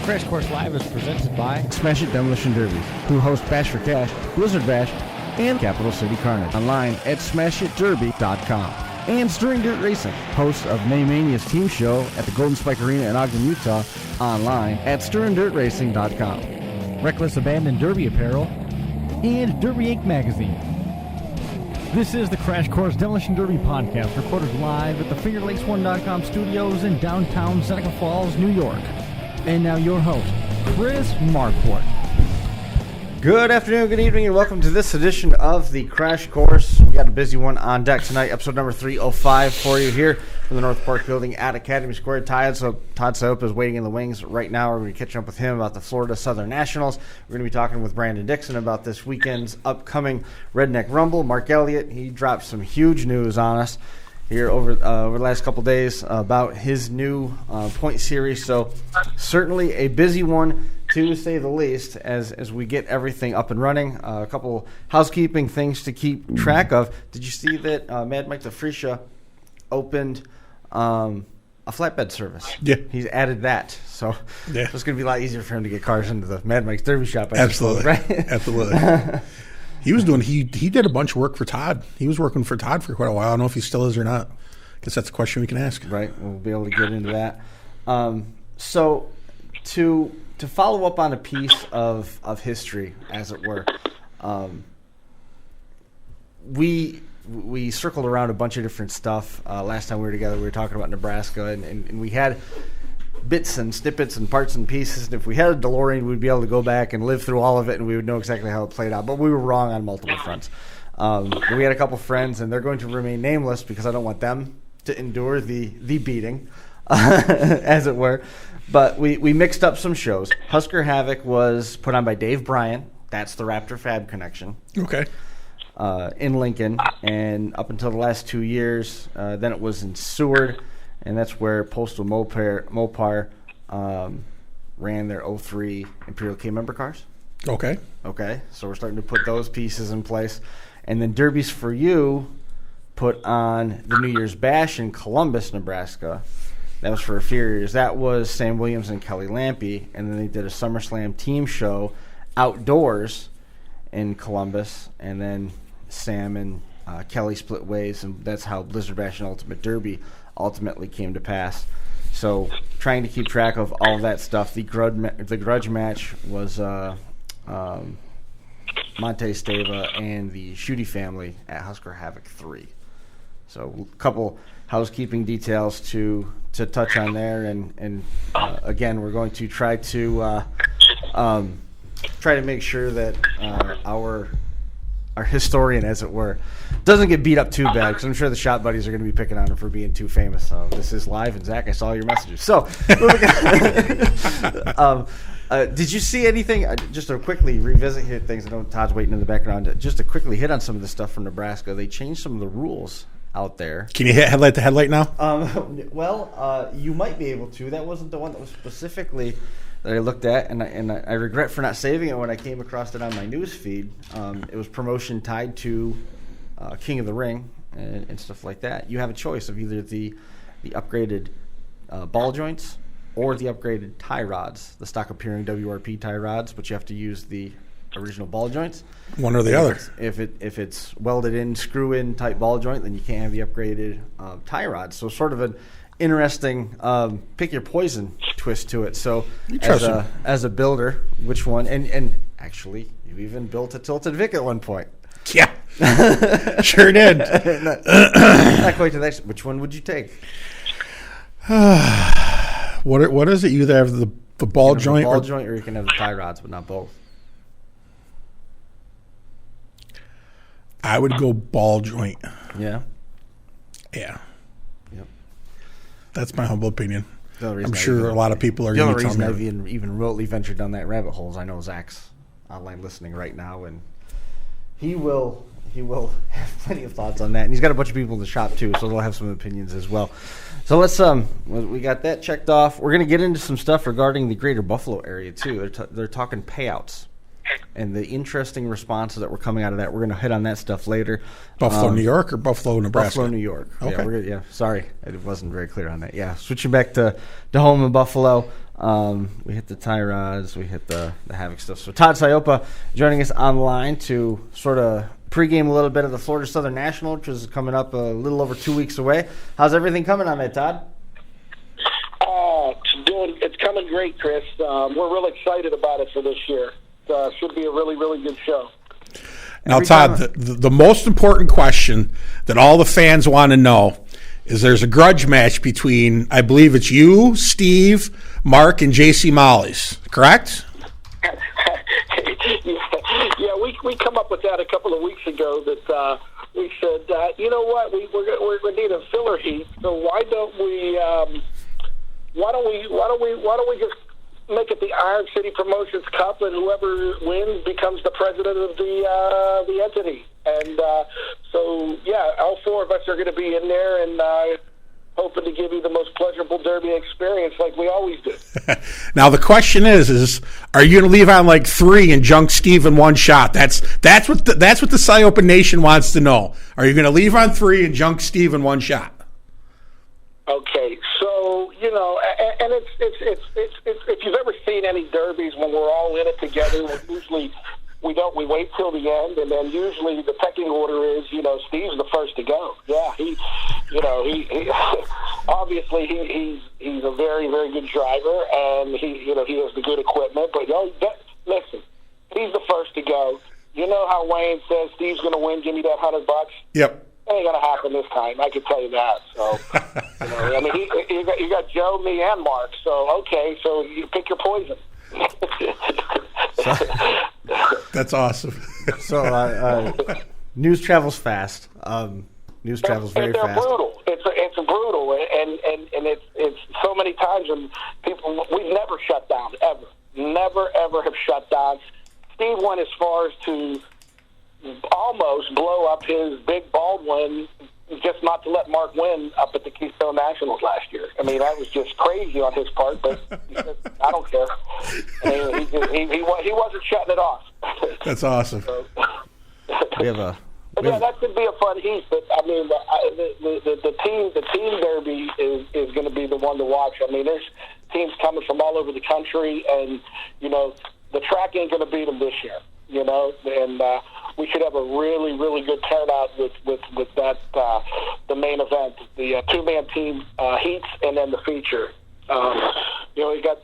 Crash Course Live is presented by Smash It Demolition Derby, who host Bash for Cash, Blizzard Bash, and Capital City Carnage. Online at smashitderby.com. And Stirring Dirt Racing, host of Maymania's team show at the Golden Spike Arena in Ogden, Utah. Online at stirringdirtracing.com. Reckless Abandon Derby Apparel and Derby Inc. Magazine. This is the Crash Course Demolition Derby podcast, recorded live at the FingerLakes1.com studios in downtown Seneca Falls, New York. And now your host, Chris Marquardt. Good afternoon, good evening, and welcome to this edition of the Crash Course. We got a busy one on deck tonight, episode number 305 for you here from the North Park building at Academy Square. Todd Cioppa is waiting in the wings right now. We're going to catch up with him about the Florida Southern Nationals. We're going to be talking with Brandon Dixon about this weekend's upcoming Redneck Rumble. Mark Elliott, he dropped some huge news on us here over the last couple days about his new point series. So certainly a busy one, to say the least, as we get everything up and running. A couple housekeeping things to keep track of. Did you see that Mad Mike DeFrecia opened a flatbed service? Yeah. He's added that. So yeah, it's going to be a lot easier for him to get cars into the Mad Mike's Derby shop. Absolutely. Suppose, right? Absolutely. He did a bunch of work for Todd. He was working for Todd for quite a while. I don't know if he still is or not. I guess that's a question we can ask. Right. We'll be able to get into that. So to follow up on a piece of history, as it were, we circled around a bunch of different stuff. Last time we were together, we were talking about Nebraska, and we had bits and snippets and parts and pieces. And if we had a DeLorean, we'd be able to go back and live through all of it, and we would know exactly how it played out. But we were wrong on multiple fronts. We had a couple friends, and they're going to remain nameless because I don't want them to endure the beating, as it were. But we mixed up some shows. Husker Havoc was put on by Dave Bryant. That's the Raptor Fab connection. Okay. In Lincoln, and up until the last 2 years, then it was in Seward, and that's where Postal Mopar ran their 03 Imperial K member cars. Okay. Okay, so we're starting to put those pieces in place. And then Derbies for You put on the New Year's Bash in Columbus, Nebraska. That was for a few years. That was Sam Williams and Kelly Lampe, and then they did a SummerSlam team show outdoors in Columbus, and then Sam and Kelly split ways, and that's how Blizzard Bash and Ultimate Derby ultimately came to pass. So trying to keep track of all of that stuff. The grudge match was Monte Stava and the Schutte family at Husker Havoc 3. So a couple housekeeping details to touch on there, and again, we're going to try to make sure that our historian, as it were, doesn't get beat up too bad, because I'm sure the shop buddies are going to be picking on him for being too famous. So this is live, and Zach, I saw your messages. So did you see anything, just to quickly revisit here things, I know Todd's waiting in the background, just to quickly hit on some of the stuff from Nebraska. They changed some of the rules out there. Can you hit headlight to headlight now? You might be able to. That wasn't the one that was specifically that I looked at, and I regret for not saving it when I came across it on my news feed. It was promotion tied to King of the Ring and stuff like that. You have a choice of either the upgraded ball joints or the upgraded tie rods, the stock appearing WRP tie rods, but you have to use the original ball joints. One or the other. If it's welded in, screw in type ball joint, then you can't have the upgraded tie rods. So sort of an interesting pick your poison twist to it. So as a builder, which one? And actually, you even built a tilted Vic at one point. Yeah, sure did. not quite to that. Which one would you take? What is it? You either have the ball joint, or you can have the tie rods, but not both. I would go ball joint. Yeah. Yeah. Yep. That's my humble opinion. I'm sure a lot of people are going to tell me. The only reason I've even remotely ventured down that rabbit hole is I know Zach's online listening right now, and he will have plenty of thoughts on that. And he's got a bunch of people in the shop too, so they'll have some opinions as well. So let's we got that checked off. We're going to get into some stuff regarding the greater Buffalo area too. They're talking payouts and the interesting responses that were coming out of that. We're going to hit on that stuff later. Buffalo, New York, or Buffalo, Nebraska? Buffalo, New York. Okay. Sorry, I wasn't very clear on that. Yeah, switching back to home in Buffalo. We hit the tie rods. We hit the Havoc stuff. So Todd Cioppa joining us online to sort of pregame a little bit of the Florida Southern National, which is coming up a little over 2 weeks away. How's everything coming on that, Todd? It's coming great, Chris. We're really excited about it for this year. Should be a really, really good show. Now, Todd, the most important question that all the fans want to know is there's a grudge match between, I believe it's you, Steve, Mark, and JC Molly's, correct? Yeah, we come up with that a couple of weeks ago that we said, you know what, we need a filler heat, so why don't we just make it the Iron City Promotions Cup, and whoever wins becomes the president of the entity. And so, yeah, all four of us are going to be in there and hoping to give you the most pleasurable Derby experience like we always do. Now, the question is are you going to leave on like 3 and junk Steve in one shot? That's what the Cioppa Nation wants to know. Are you going to leave on 3 and junk Steve in one shot? Okay, so and it's if you've ever seen any derbies when we're all in it together, usually we wait till the end, and then usually the pecking order is Steve's the first to go. Yeah, he obviously he's a very, very good driver, and he has the good equipment. But listen, he's the first to go. You know how Wayne says Steve's going to win? Give me that $100. Yep. It ain't gonna happen this time. I can tell you that. So, I mean, you got Joe, me, and Mark. So, okay, so you pick your poison. That's awesome. So, news travels fast. News travels very fast. Brutal. It's brutal, and it's so many times when we've never shut down ever. Never ever have shut down. Steve went as far as to almost blow up his big Baldwin just not to let Mark win up at the Keystone Nationals last year. I mean, that was just crazy on his part, but he said, I don't care. I mean, he wasn't shutting it off. That's awesome. So, that could be a fun heat, but I mean, the team derby is going to be the one to watch. I mean, there's teams coming from all over the country, and the track ain't going to beat them this year. And we should have a really, really good turnout with that the main event, the two-man team heats, and then the feature. We got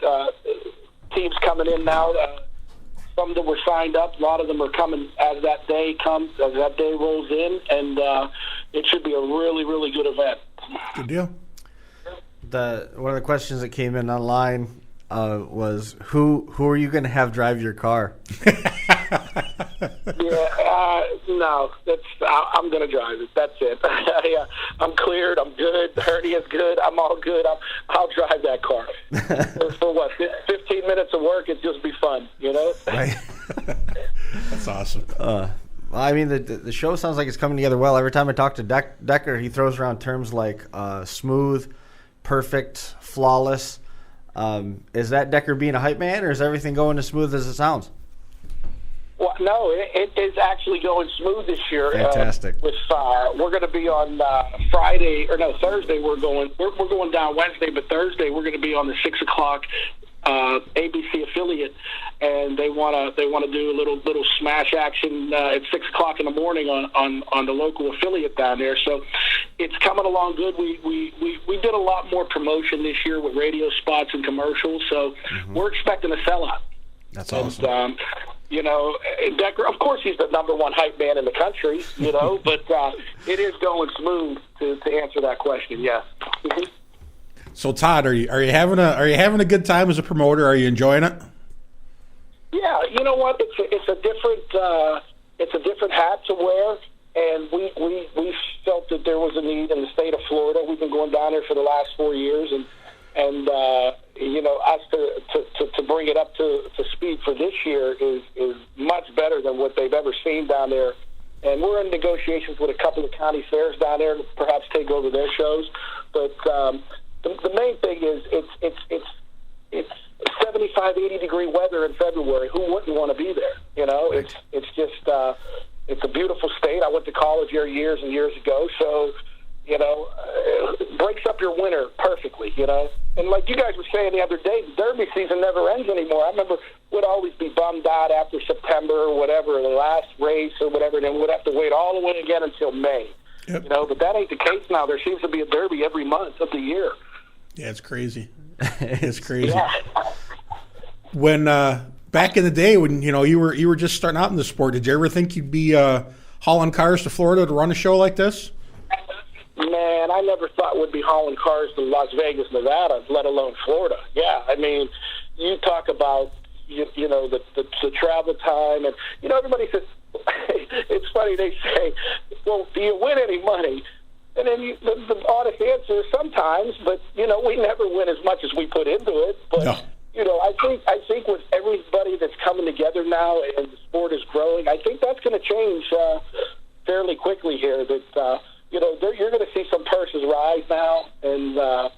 teams coming in now. Some that were signed up, a lot of them are coming as that day rolls in, and it should be a really, really good event. Good deal. One of the questions that came in online was who are you going to have drive your car? No, I'm going to drive it. That's it. I'm cleared. I'm good. The hernia's good. I'm all good. I'll drive that car. For what? 15 minutes of work, it'd just be fun, Right. That's awesome. I mean, the show sounds like it's coming together well. Every time I talk to Decker, he throws around terms like smooth, perfect, flawless. Is that Decker being a hype man, or is everything going as smooth as it sounds? Well, no, it is actually going smooth this year. Fantastic. We're going to be on Thursday. We're going down Wednesday, but Thursday we're going to be on the 6 o'clock ABC affiliate, and they want to do a little smash action at 6 o'clock in the morning on the local affiliate down there. So it's coming along good. We did a lot more promotion this year with radio spots and commercials, so we're expecting a sellout. That's awesome. And, Decker, of course, he's the number one hype man in the country, but it is going smooth to answer that question. Yes. So, Todd, are you having a good time as a promoter? Are you enjoying it? Yeah, you know what? It's a different hat to wear, and we felt that there was a need in the state of Florida. We've been going down there for the last 4 years, and us to bring it up to speed for this year is much better than what they've ever seen down there. And we're in negotiations with a couple of county fairs down there to perhaps take over their shows. But the main thing is it's 75, 80-degree weather in February. Who wouldn't want to be there? Right. It's just it's a beautiful state. I went to college here years and years ago, so it breaks up your winter perfectly. And like you guys were saying the other day, the Derby season never ends anymore. I remember we'd always be bummed out after September or whatever, the last race or whatever, and then we'd have to wait all the way again until May. Yep. You know, but that ain't the case now. There seems to be a Derby every month of the year. Yeah, it's crazy. It's crazy. Yeah. When back in the day, when you were just starting out in the sport, did you ever think you'd be hauling cars to Florida to run a show like this? Man, I never thought we'd be hauling cars to Las Vegas, Nevada, let alone Florida. Yeah, I mean, you talk about the travel time, and everybody says it's funny. They say, "Well, do you win any money?" And then the honest answer is sometimes, but we never win as much as we put into it. But No. I think with everybody that's coming together now and the sport is growing, I think that's going to change fairly quickly here. That you're going to see some purses rise now, but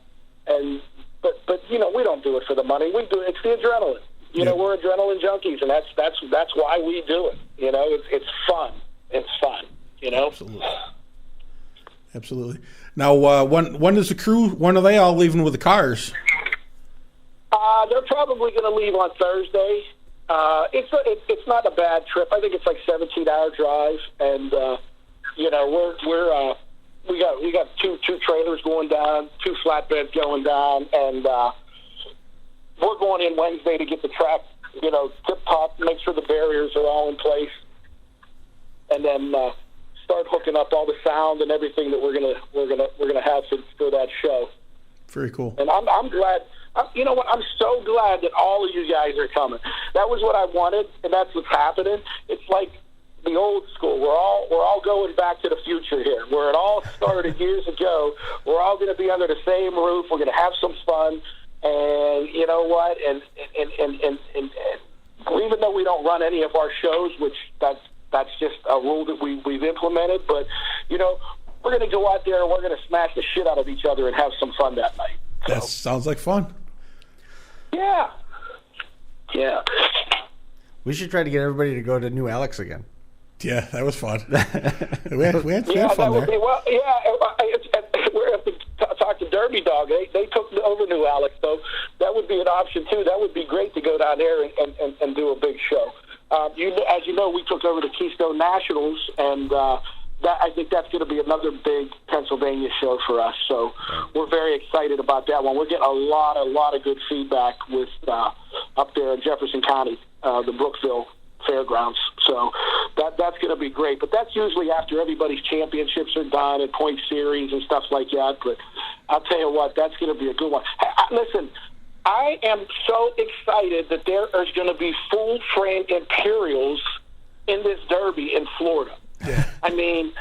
we don't do it for the money. We do it's the adrenaline. We're adrenaline junkies, and that's why we do it. It's fun. It's fun. Absolutely. Now, when is the crew? When are they all leaving with the cars? They're probably going to leave on Thursday. It's not a bad trip. I think it's like 17-hour drive, and we got two trailers going down, 2 flatbeds going down, and we're going in Wednesday to get the track, tip top, make sure the barriers are all in place, and then start hooking up all the sound and everything that we're gonna have for that show. Very cool. And I'm glad. You know what? I'm so glad that all of you guys are coming. That was what I wanted, and that's what's happening. It's like the old school. We're all going back to the future here, where it all started years ago. We're all going to be under the same roof. We're going to have some fun, and you know what? And even though we don't run any of our shows, which that's just a rule that we've implemented, but we're going to go out there and we're going to smash the shit out of each other and have some fun that night. So. That sounds like fun. Yeah. Yeah. We should try to get everybody to go to New Alex again. Yeah, that was fun. we had fun there. Well, we're have to talk to Derby Dog. They took over New Alex, so that would be an option too. That would be great to go down there and do a big show. As you know, we took over the Keystone Nationals, and I think that's going to be another big Pennsylvania show for us. So we're very excited about that one. We're getting a lot of good feedback with up there in Jefferson County, the Brookville Fairgrounds. So that's going to be great. But that's usually after everybody's championships are done and point series and stuff like that. But I'll tell you what, that's going to be a good one. Listen, I am so excited that there is going to be full-frame Imperials in this Derby in Florida. Yeah. I mean,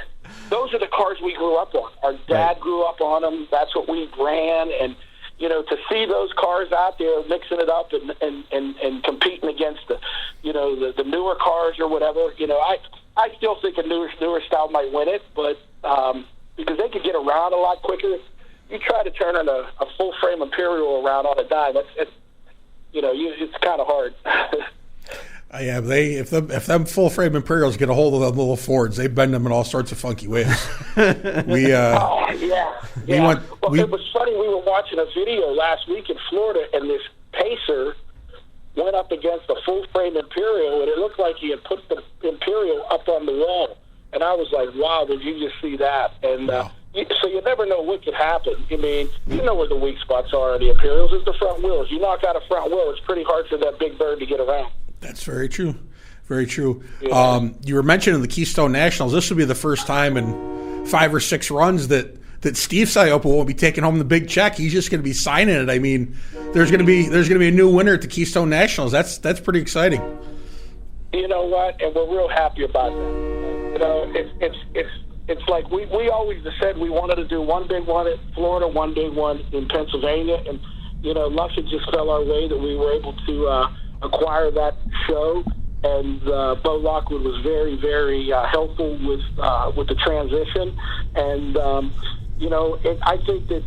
those are the cars we grew up on. Our dad grew up on them. That's what we ran. And, to see those cars out there mixing it up and competing against the newer cars or whatever, I still think a newer style might win it, but because they could get around a lot quicker. You try to turn a full-frame Imperial around on a dime, it's kind of hard. Yeah, if them full frame Imperials get a hold of them little Fords, they bend them in all sorts of funky ways. It was funny. We were watching a video last week in Florida, and this Pacer went up against a full frame Imperial, and it looked like he had put the Imperial up on the wall. And I was like, "Wow, did you just see that?" And so you never know what could happen. I mean, you know where the weak spots are in the Imperials. It's the front wheels. You knock out a front wheel, it's pretty hard for that big bird to get around. That's very true. Very true. Yeah. You were mentioning the Keystone Nationals. This will be the first time in 5 or 6 runs that Steve Cioppa won't be taking home the big check. He's just going to be signing it. I mean, there's going to be a new winner at the Keystone Nationals. That's pretty exciting. You know what? And we're real happy about that. It's like we always said we wanted to do one big one in Florida, one big one in Pennsylvania, and luck just fell our way that we were able to acquire that show, and Bo Lockwood was very, very helpful with the transition, and I think that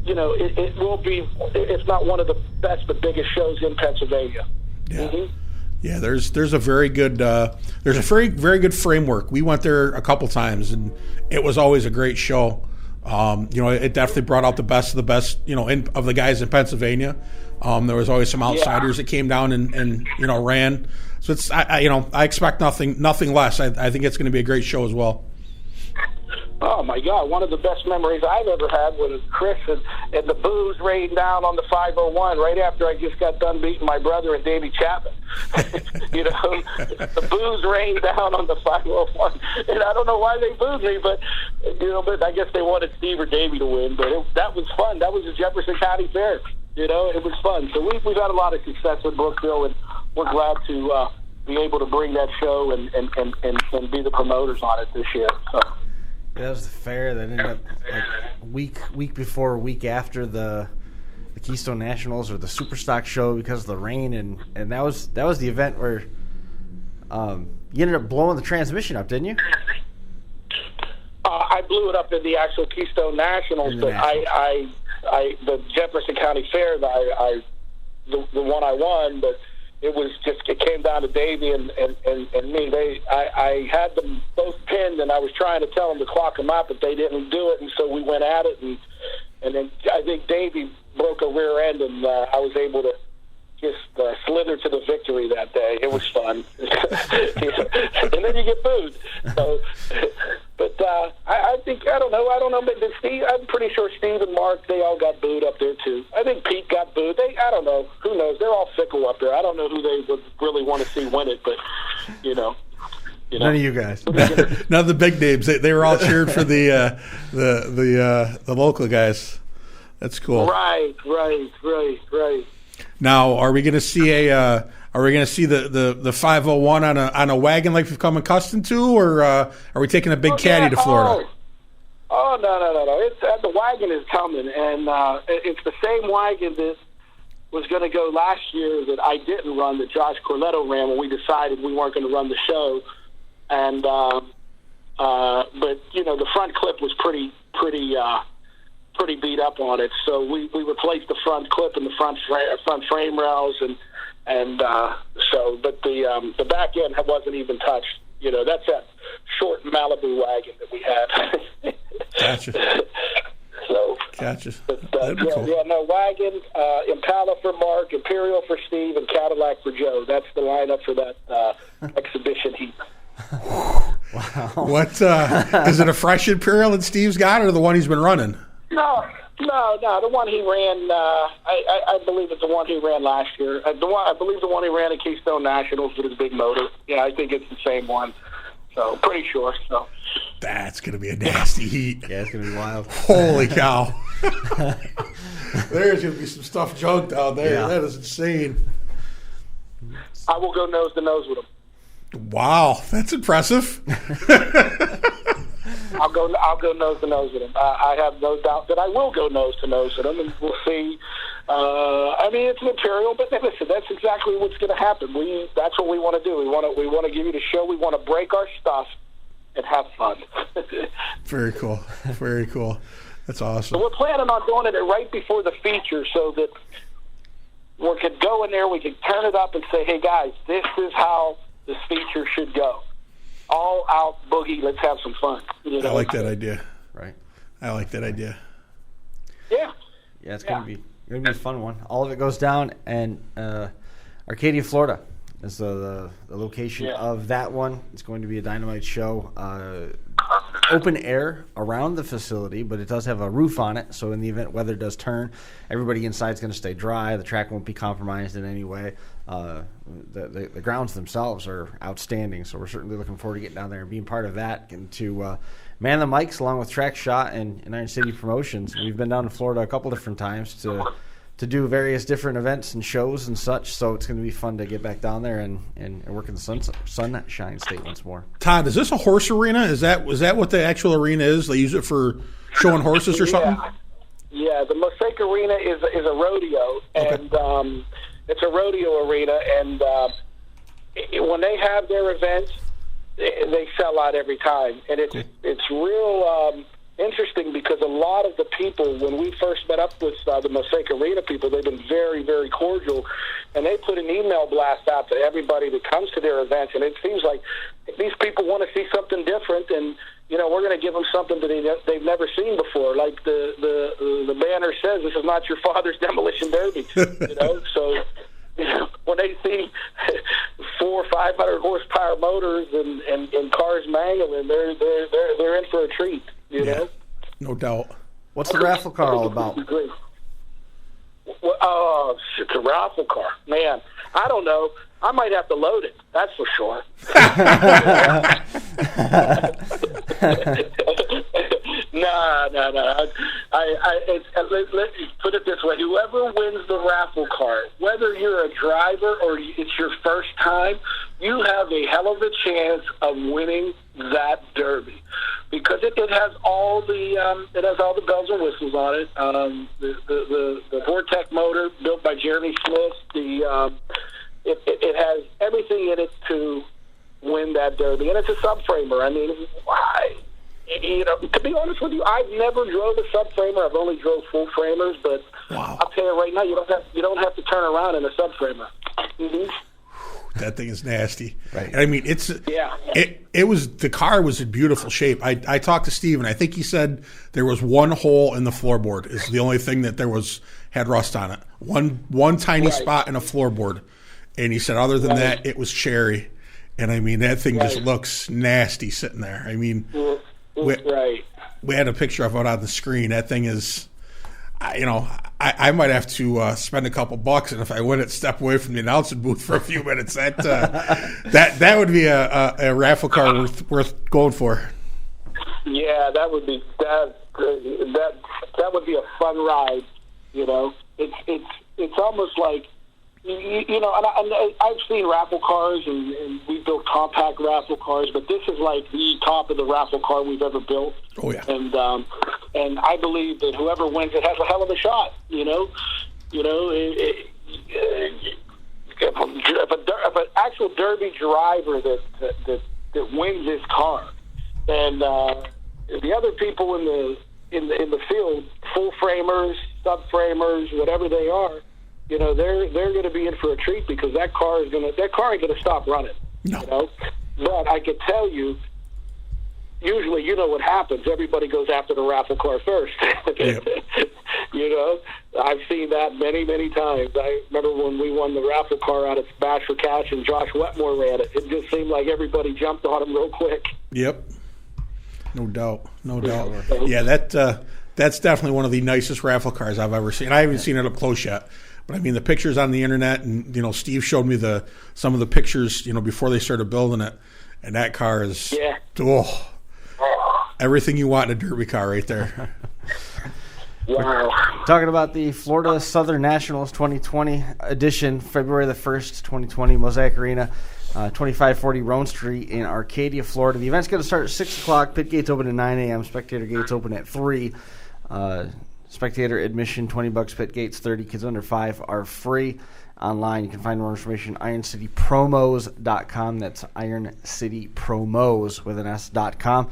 it will be, if not one of the best, the biggest shows in Pennsylvania. Yeah. Mm-hmm. Yeah, there's a very good very very good framework. We went there a couple times, and it was always a great show. It definitely brought out the best of the best, of the guys in Pennsylvania. There was always some outsiders that came down and ran. So it's I expect nothing less. I think it's going to be a great show as well. Oh, my God. One of the best memories I've ever had was Chris and the booze rained down on the 501 right after I just got done beating my brother and Davey Chapman. The booze rained down on the 501. And I don't know why they booed me, but I guess they wanted Steve or Davey to win. But that was fun. That was the Jefferson County Fair. It was fun. So we've had a lot of success with Brookville, and we're glad to be able to bring that show and be the promoters on it this year. So. That was the fair that ended up week before, week after the Keystone Nationals or the Superstock show because of the rain, and that was the event where you ended up blowing the transmission up, didn't you? I blew it up in the actual Keystone Nationals, but the Jefferson County Fair, the one I won, but it came down to Davey and me. I had them both pinned, and I was trying to tell them to clock them out, but they didn't do it, and so we went at it, and then I think Davey broke a rear end, and I was able to just slither to the victory that day. It was fun. And then you get booed. So, but I think, I don't know, but Steve, I'm pretty sure Steve and Mark, they all got booed up there too. I think Pete got booed. I don't know. Who knows? They're all fickle up there. I don't know who they would really want to see win it, but, None of you guys. None of the big names. They were all cheered for the local guys. That's cool. Right. Now, are we going to see the 501 on a wagon like we've come accustomed to, or are we taking a big caddy to Florida? Oh no! It's the wagon is coming, and it's the same wagon that was going to go last year that I didn't run, that Josh Corletto ran when we decided we weren't going to run the show, and but the front clip was pretty beat up on it, so we replaced the front clip and the front frame rails, and so, but the back end wasn't even touched. That's that short Malibu wagon that we had. Gotcha. So, gotcha. But, wagon, Impala for Mark, Imperial for Steve, and Cadillac for Joe. That's the lineup for that exhibition heat. Wow. What is it? A fresh Imperial that Steve's got, or the one he's been running? No. The one he ran, I believe it's the one he ran last year. I believe the one he ran at Keystone Nationals with his big motor. Yeah, I think it's the same one. So, pretty sure. So that's going to be a nasty heat. Yeah, it's going to be wild. Holy cow. There's going to be some stuff junked out there. Yeah. That is insane. I will go nose to nose with him. Wow, that's impressive. I'll go nose to nose with him. I have no doubt that I will go nose to nose with him, and we'll see. It's an Imperial, but listen, that's exactly what's going to happen. That's what we want to do. We want to give you the show. We want to break our stuff and have fun. Very cool. Very cool. That's awesome. So we're planning on doing it right before the feature, so that we could go in there, we could turn it up and say, "Hey guys, this is how this feature should go. All out boogie. Let's have some fun." I like that idea. Right. I like that idea. Yeah. Yeah, it's gonna be a fun one. All of it goes down, and Arcadia, Florida, is the location of that one. It's going to be a dynamite show. Open air around the facility, but it does have a roof on it, so in the event weather does turn, everybody inside is going to stay dry. The track won't be compromised in any way. The grounds themselves are outstanding, so we're certainly looking forward to getting down there and being part of that, and to man the mics along with Track Shot and Iron City Promotions. We've been down to Florida a couple different times to do various different events and shows and such, so it's going to be fun to get back down there and work in the Sunshine State once more. Todd, is this a horse arena? Is that what the actual arena is? They use it for showing horses or something? Yeah, the Mosaic Arena is a rodeo, and it's a rodeo arena, and when they have their events, they sell out every time, and it's real interesting because a lot of the people, when we first met up with the Mosaic Arena people, they've been very, very cordial, and they put an email blast out to everybody that comes to their events, and it seems like these people want to see something different, and we're going to give them something that they've never seen before. Like the banner says, this is not your father's demolition derby. So when they see 400 or 500 horsepower motors and cars mangling, they're in for a treat. You know, no doubt. What's the raffle car all about? Oh, it's a raffle car, man. I don't know. I might have to load it. That's for sure. No. Let's put it this way: whoever wins the raffle car, whether you're a driver or it's your first time, you have a hell of a chance of winning that derby because it has all the bells and whistles on it. The Vortec motor built by Jeremy Smith. It has everything in it to win that derby, and it's a subframer. I mean, to be honest with you, I've never drove a subframer. I've only drove full framers, but wow. I'll tell you right now, you don't have to turn around in a subframer. Mm-hmm. That thing is nasty. Right. And I mean, the car was in beautiful shape. I talked to Steve, and I think he said there was one hole in the floorboard is the only thing that had rust on it. One tiny spot in a floorboard. And he said, other than that, it was cherry. And, I mean, that thing just looks nasty sitting there. I mean, we had a picture of it on the screen. That thing is, I might have to spend a couple bucks, and if I win it, step away from the announcing booth for a few minutes. That would be a raffle car worth going for. Yeah, that would be that would be a fun ride. It's almost like. And I've seen raffle cars, and we've built compact raffle cars, but this is like the top of the raffle car we've ever built. Oh yeah. And I believe that whoever wins it has a hell of a shot. If an actual derby driver that wins this car, and the other people in the field, full framers, sub framers, whatever they are. They're going to be in for a treat because that car ain't going to stop running. No. But I can tell you, usually what happens. Everybody goes after the raffle car first. Yep. I've seen that many, many times. I remember when we won the raffle car out at Bash for Cash and Josh Wetmore ran it. It just seemed like everybody jumped on him real quick. Yep. No doubt. Yeah, that's definitely one of the nicest raffle cars I've ever seen. I haven't seen it up close yet. But I mean, the pictures on the internet, and Steve showed me some of the pictures, before they started building it, and that car is everything you want in a derby car right there. Wow. Talking about the Florida Southern Nationals 2020 edition, February the 1st, 2020, Mosaic Arena, 2540 Roan Street in Arcadia, Florida. The event's going to start at 6 o'clock. Pit gates open at 9 a.m. Spectator gates open at 3. Spectator admission, $20. Pit gates, $30. Kids under 5 are free. Online, you can find more information at IronCityPromos.com. That's IronCityPromos with an S.com.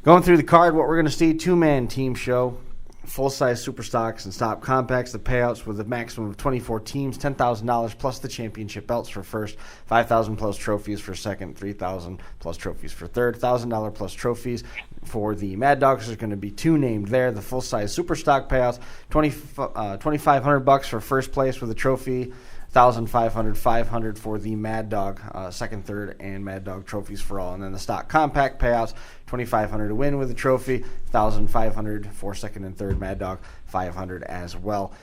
Going through the card, what we're going to see, two-man team show, full-size super stocks and stop compacts. The payouts with a maximum of 24 teams, $10,000 plus the championship belts for first, $5,000 plus trophies for second, $3,000 plus trophies for third, $1,000 plus trophies for the Mad Dogs. There's going to be 2 named there. The full-size super stock payouts, $2,500 for first place with a trophy, $1,500, $500 for the Mad Dog, second, third, and Mad Dog trophies for all. And then the stock compact payouts, $2,500 to win with the trophy, $1,500 for second and third, Mad Dog, $500 as well.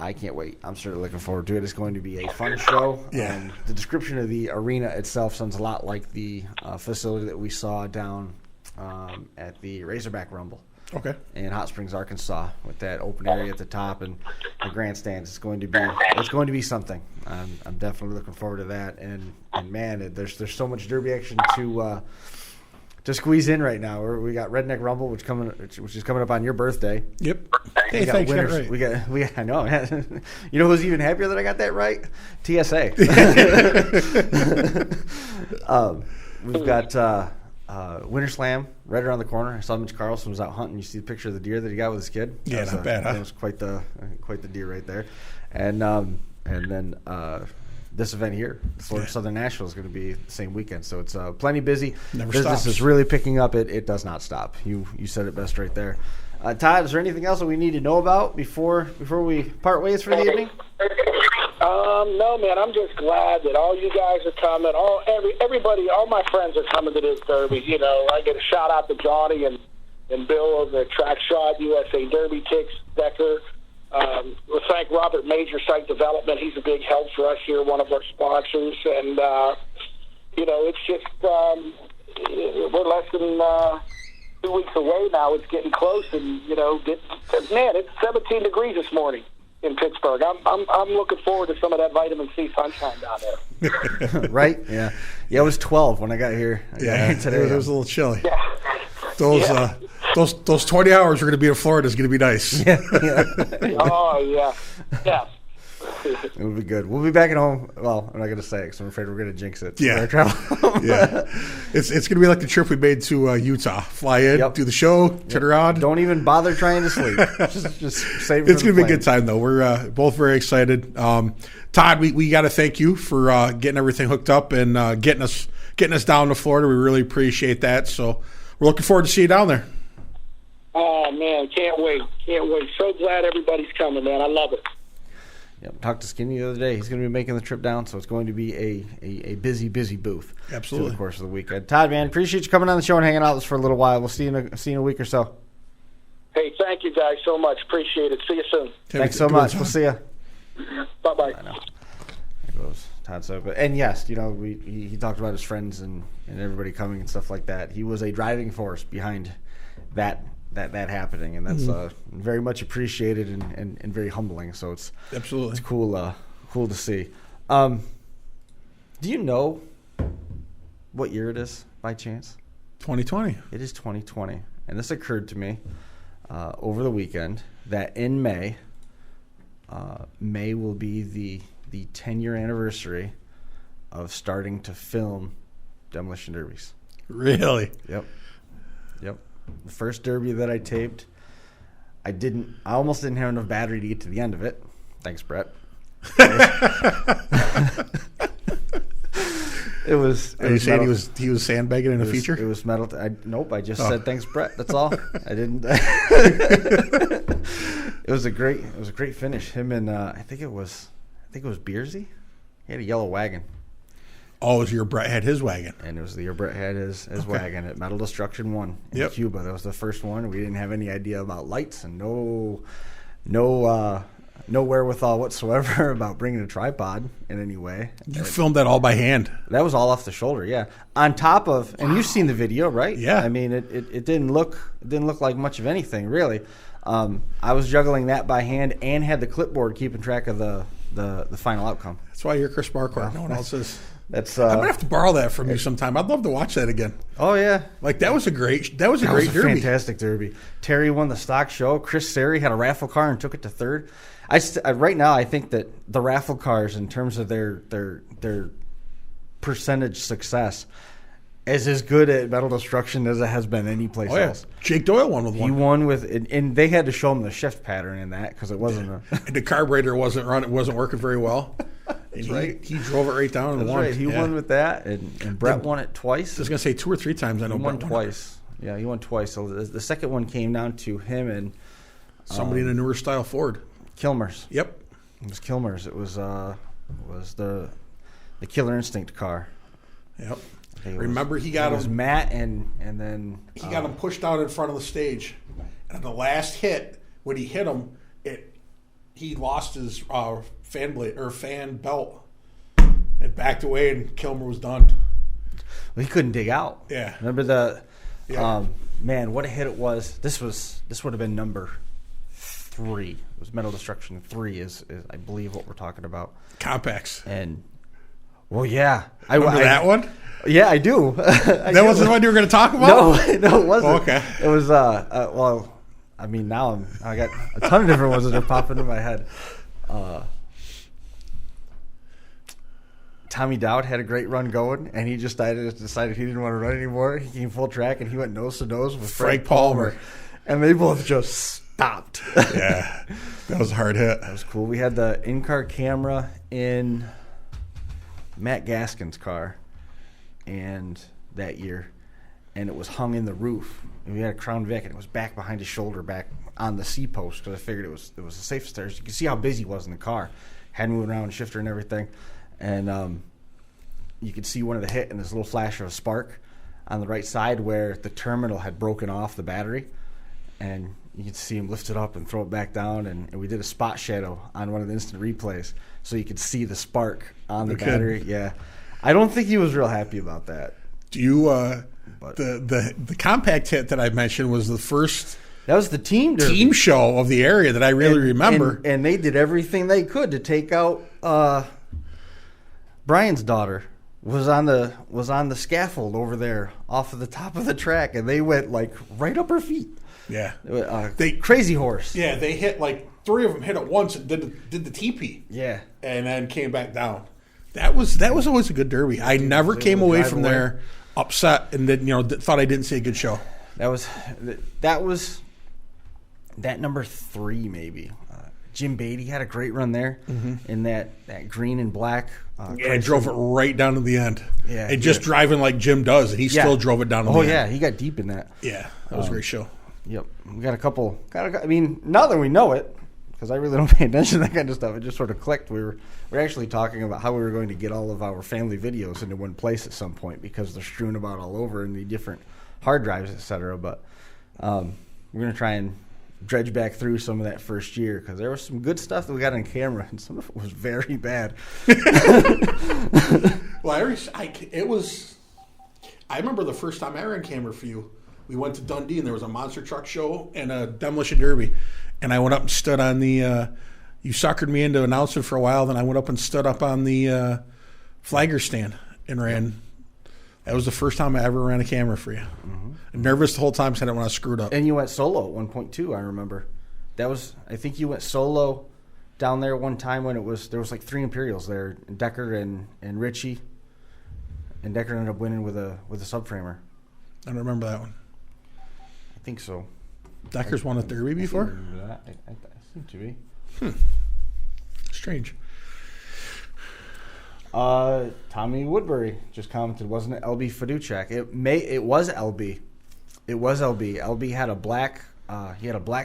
I can't wait. I'm certainly looking forward to it. It's going to be a fun show. Yeah. The description of the arena itself sounds a lot like the facility that we saw down at the Razorback Rumble. Okay. In Hot Springs, Arkansas, with that open area at the top and the grandstands. It's going to be something. I'm definitely looking forward to that. And man, there's so much derby action to squeeze in right now. We got Redneck Rumble, which is coming up on your birthday. Yep. Hey, thanks. Got it right. We got. I know. You know who's even happier that I got that right? TSA. We've got. Winter Slam right around the corner. I saw Mitch Carlson was out hunting. You see the picture of the deer that he got with his kid? Yeah, not bad, huh? That was quite the deer right there. And then the this event here, the Florida Southern National, is going to be the same weekend. So it's plenty busy. Never Business stops. is really picking up. It does not stop. You said it best right there. Todd, is there anything else that we need to know about before we part ways for the evening? No, man. I'm just glad that all you guys are coming. Everybody, all my friends are coming to this Derby. You know, I get a shout out to Johnny and Bill of the Track Shot USA Derby Ticks Decker. We'll thank Robert Major Site Development. He's a big help for us here, one of our sponsors. And you know, it's just we're less than 2 weeks away now. It's getting close, and you know, man, it's 17 degrees this morning in Pittsburgh. I'm looking forward to some of that vitamin C sunshine down there. Right? Yeah. Yeah, it was 12 when I got here. Today it was a little chilly. Yeah. Those 20 hours we're going to be in Florida is going to be nice. Oh, yeah. Yeah. It will be good. We'll be back at home. Well, I'm not going to say it because I'm afraid we're going to jinx it. Yeah. Travel. Yeah. It's going to be like the trip we made to Utah. Fly in, do the show, turn around. Don't even bother trying to sleep. just save it. It's going to be a good time, though. We're both very excited. Todd, we got to thank you for getting everything hooked up and getting us down to Florida. We really appreciate that. So we're looking forward to see you down there. Oh, man, can't wait. So glad everybody's coming, man. I love it. Yep, talked to Skinny the other day. He's going to be making the trip down, so it's going to be a busy booth. Absolutely. Through the course of the weekend. Todd, man, appreciate you coming on the show and hanging out with us for a little while. We'll see you in a week or so. Hey, thank you guys so much. Appreciate it. See you soon. Thanks so much. We'll see you. Bye-bye. I know. There goes Todd Cioppa. And yes, you know, he talked about his friends and everybody coming and stuff like that. He was a driving force behind that happening, and that's very much appreciated and very humbling. So it's cool to see. Do you know what year it is by chance? 2020. It is 2020, and this occurred to me over the weekend that in May will be the 10-year anniversary of starting to film demolition derbies. Really? Yep. The first derby that I taped, I almost didn't have enough battery to get to the end of it. Thanks, Brett. It was. Are you saying he was sandbagging in a feature? It was metal. Nope. I just said thanks, Brett. That's all. I didn't. It was a great finish. Him and I think it was Beersy. He had a yellow wagon. Oh, it was your Brett had his wagon. And it was the year Brett had his wagon at Metal Destruction 1 in Cuba. That was the first one. We didn't have any idea about lights and no wherewithal whatsoever about bringing a tripod in any way. You filmed that all by hand. That was all off the shoulder, yeah. On top of, and you've seen the video, right? Yeah. I mean, it didn't look like much of anything, really. I was juggling that by hand and had the clipboard keeping track of the final outcome. That's why you're Chris Marquardt. No one else is. I'm gonna have to borrow that from you sometime. I'd love to watch that again. Oh yeah, like that was a great derby. Fantastic derby. Terry won the stock show. Chris Sari had a raffle car and took it to third. Right now I think that the raffle cars, in terms of their percentage success, is as good at Metal Destruction as it has been any place else. Jake Doyle won with one. He won with, and they had to show him the shift pattern in that because it wasn't and the carburetor wasn't working very well. And he drove it right down and won. Right. He won with that, and Brett won it twice. I was going to say 2 or 3 times. I know he won Brett twice. Yeah, he won twice. So the second one came down to him and somebody in a newer style Ford. Kilmer's. Yep. It was Kilmer's. It was the Killer Instinct car. Yep. Remember, he got him. It was Matt, and then he got him pushed out in front of the stage. And on the last hit, when he hit him, he lost his fan blade or fan belt. It backed away, and Kilmer was done. Well, he couldn't dig out. Yeah. Remember man, what a hit it was. This would have been number 3. It was Metal Destruction 3 is I believe what we're talking about. Compacts. And well, yeah, remember that one. Yeah, I do. That wasn't the one you were going to talk about? No, it wasn't. Oh, okay. It was, well, I mean, now I got a ton of different ones that are popping into my head. Tommy Dowd had a great run going, and he just decided he didn't want to run anymore. He came full track, and he went nose to nose with Frank Palmer. And they both just stopped. Yeah, that was a hard hit. That was cool. We had the in-car camera in Matt Gaskin's car, and that year, and it was hung in the roof. And we had a Crown Vic, and it was back behind his shoulder, back on the C post, because I figured it was the safe stairs. You can see how busy he was in the car, had moving around, shifter and everything, and you could see one of the hit and this little flash of a spark on the right side where the terminal had broken off the battery, and you could see him lift it up and throw it back down, and we did a spot shadow on one of the instant replays so you could see the spark on the battery. Yeah, I don't think he was real happy about that. Do you the compact hit that I mentioned was the first that was the team show of the area that I really remember, and they did everything they could to take out Brian's daughter. Was on the scaffold over there off of the top of the track, and they went like right up her feet. Yeah, crazy horse. Yeah, they hit like 3 of them hit at once and did the TP. Yeah, and then came back down. That was always a good derby. I never came away from there upset and then thought I didn't see a good show. That was number 3 maybe. Jim Beatty had a great run there in that green and black. I drove it right down to the end. Yeah, and just driving like Jim does, and he still drove it down to the end. Oh, yeah, he got deep in that. Yeah, that was a great show. Yep. We got a couple. I mean, now that we know it, because I really don't pay attention to that kind of stuff, it just sort of clicked. We were actually talking about how we were going to get all of our family videos into one place at some point because they're strewn about all over in the different hard drives, et cetera. But we're going to try and dredge back through some of that first year because there was some good stuff that we got on camera, and some of it was very bad. Well, I remember the first time I ran camera for you. We went to Dundee, and there was a monster truck show and a demolition derby. And I went up and stood on the you suckered me into announcing for a while. Then I went up and stood up on the flagger stand and ran. That was the first time I ever ran a camera for you. Mm-hmm. Nervous the whole time, said it when I screwed up. And you went solo at one point too. I remember. I think you went solo down there one time when there was like 3 Imperials there, Decker and Richie, and Decker ended up winning with a subframer. I don't remember that one. I think so. Decker's won a derby before? I seem to be. Strange. Tommy Woodbury just commented, wasn't it LB Fiduciak? It was LB. It was LB. LB had a black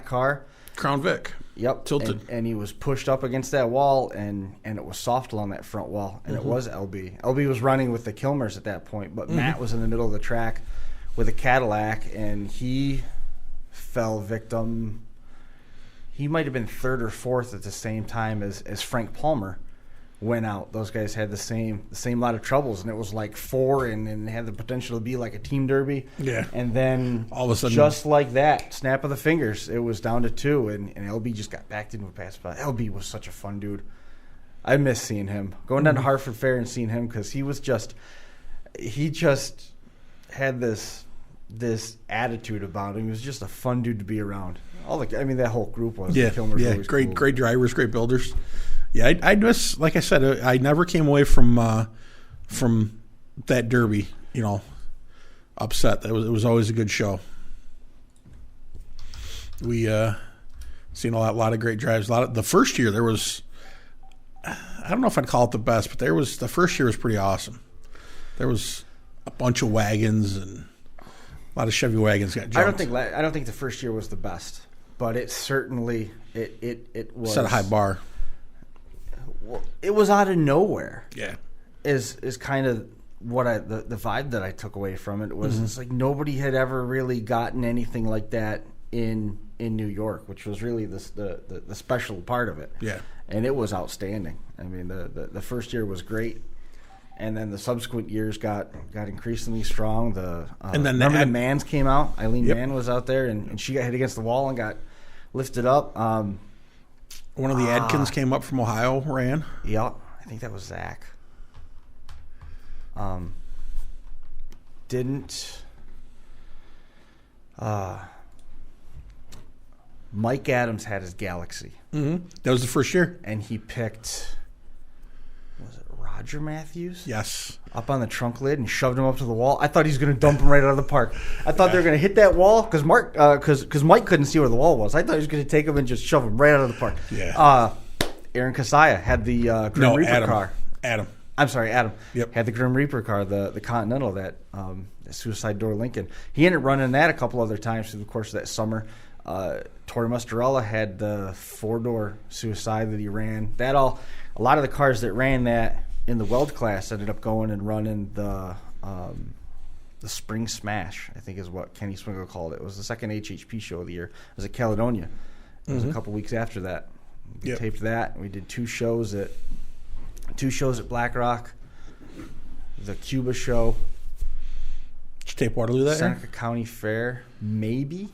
car. Crown Vic. Yep. Tilted. And he was pushed up against that wall, and it was soft along that front wall, and it was LB. LB was running with the Kilmers at that point, but Matt was in the middle of the track with a Cadillac, and he fell victim. He might have been 3rd or 4th at the same time as Frank Palmer went out. Those guys had the same lot of troubles, and it was like 4 and had the potential to be like a team derby. Yeah. And then all of a sudden, just like that, snap of the fingers, it was down to 2, and LB just got backed into a pass spot. LB was such a fun dude. I miss seeing him. Going down to Hartford Fair and seeing him because he just had this attitude about him. He was just a fun dude to be around. That whole group was. Yeah, great, cool. Great drivers, great builders. Yeah, I just, like I said, I never came away from that derby, upset. It was always a good show. We seen a lot of great drives. The first year there was, I don't know if I'd call it the best, but the first year was pretty awesome. There was a bunch of wagons and a lot of Chevy wagons got jumped. I don't think the first year was the best, but it certainly it was set a high bar. It was out of nowhere. Yeah, is kind of what the vibe that I took away from it was. It's like nobody had ever really gotten anything like that in New York, which was really the special part of it. Yeah, and it was outstanding. I mean, the first year was great. And then the subsequent years got increasingly strong. And then the Manns came out. Eileen Mann was out there, and she got hit against the wall and got lifted up. One of the Adkins came up from Ohio, ran. Yeah, I think that was Zach. Mike Adams had his Galaxy. Mm-hmm. That was the first year. And he picked... Was it Roger Matthews? Yes. Up on the trunk lid and shoved him up to the wall. I thought he was going to dump him right out of the park. I thought they were going to hit that wall because Mike couldn't see where the wall was. I thought he was going to take him and just shove him right out of the park. Yeah. Aaron Kasaya had the Grim Reaper car. Adam. I'm sorry, Adam. Yep. Had the Grim Reaper car, the Continental, that suicide door Lincoln. He ended up running that a couple other times through the course of that summer. Torrey Mustarella had the 4-door suicide that he ran. A lot of the cars that ran that in the Weld class ended up going and running the Spring Smash, I think is what Kenny Swingle called it. It was the second HHP show of the year. It was at Caledonia. It was a couple weeks after that. We taped that. We did two shows at Black Rock, the Cuba show. Did you tape Waterloo that year? Seneca County Fair, maybe.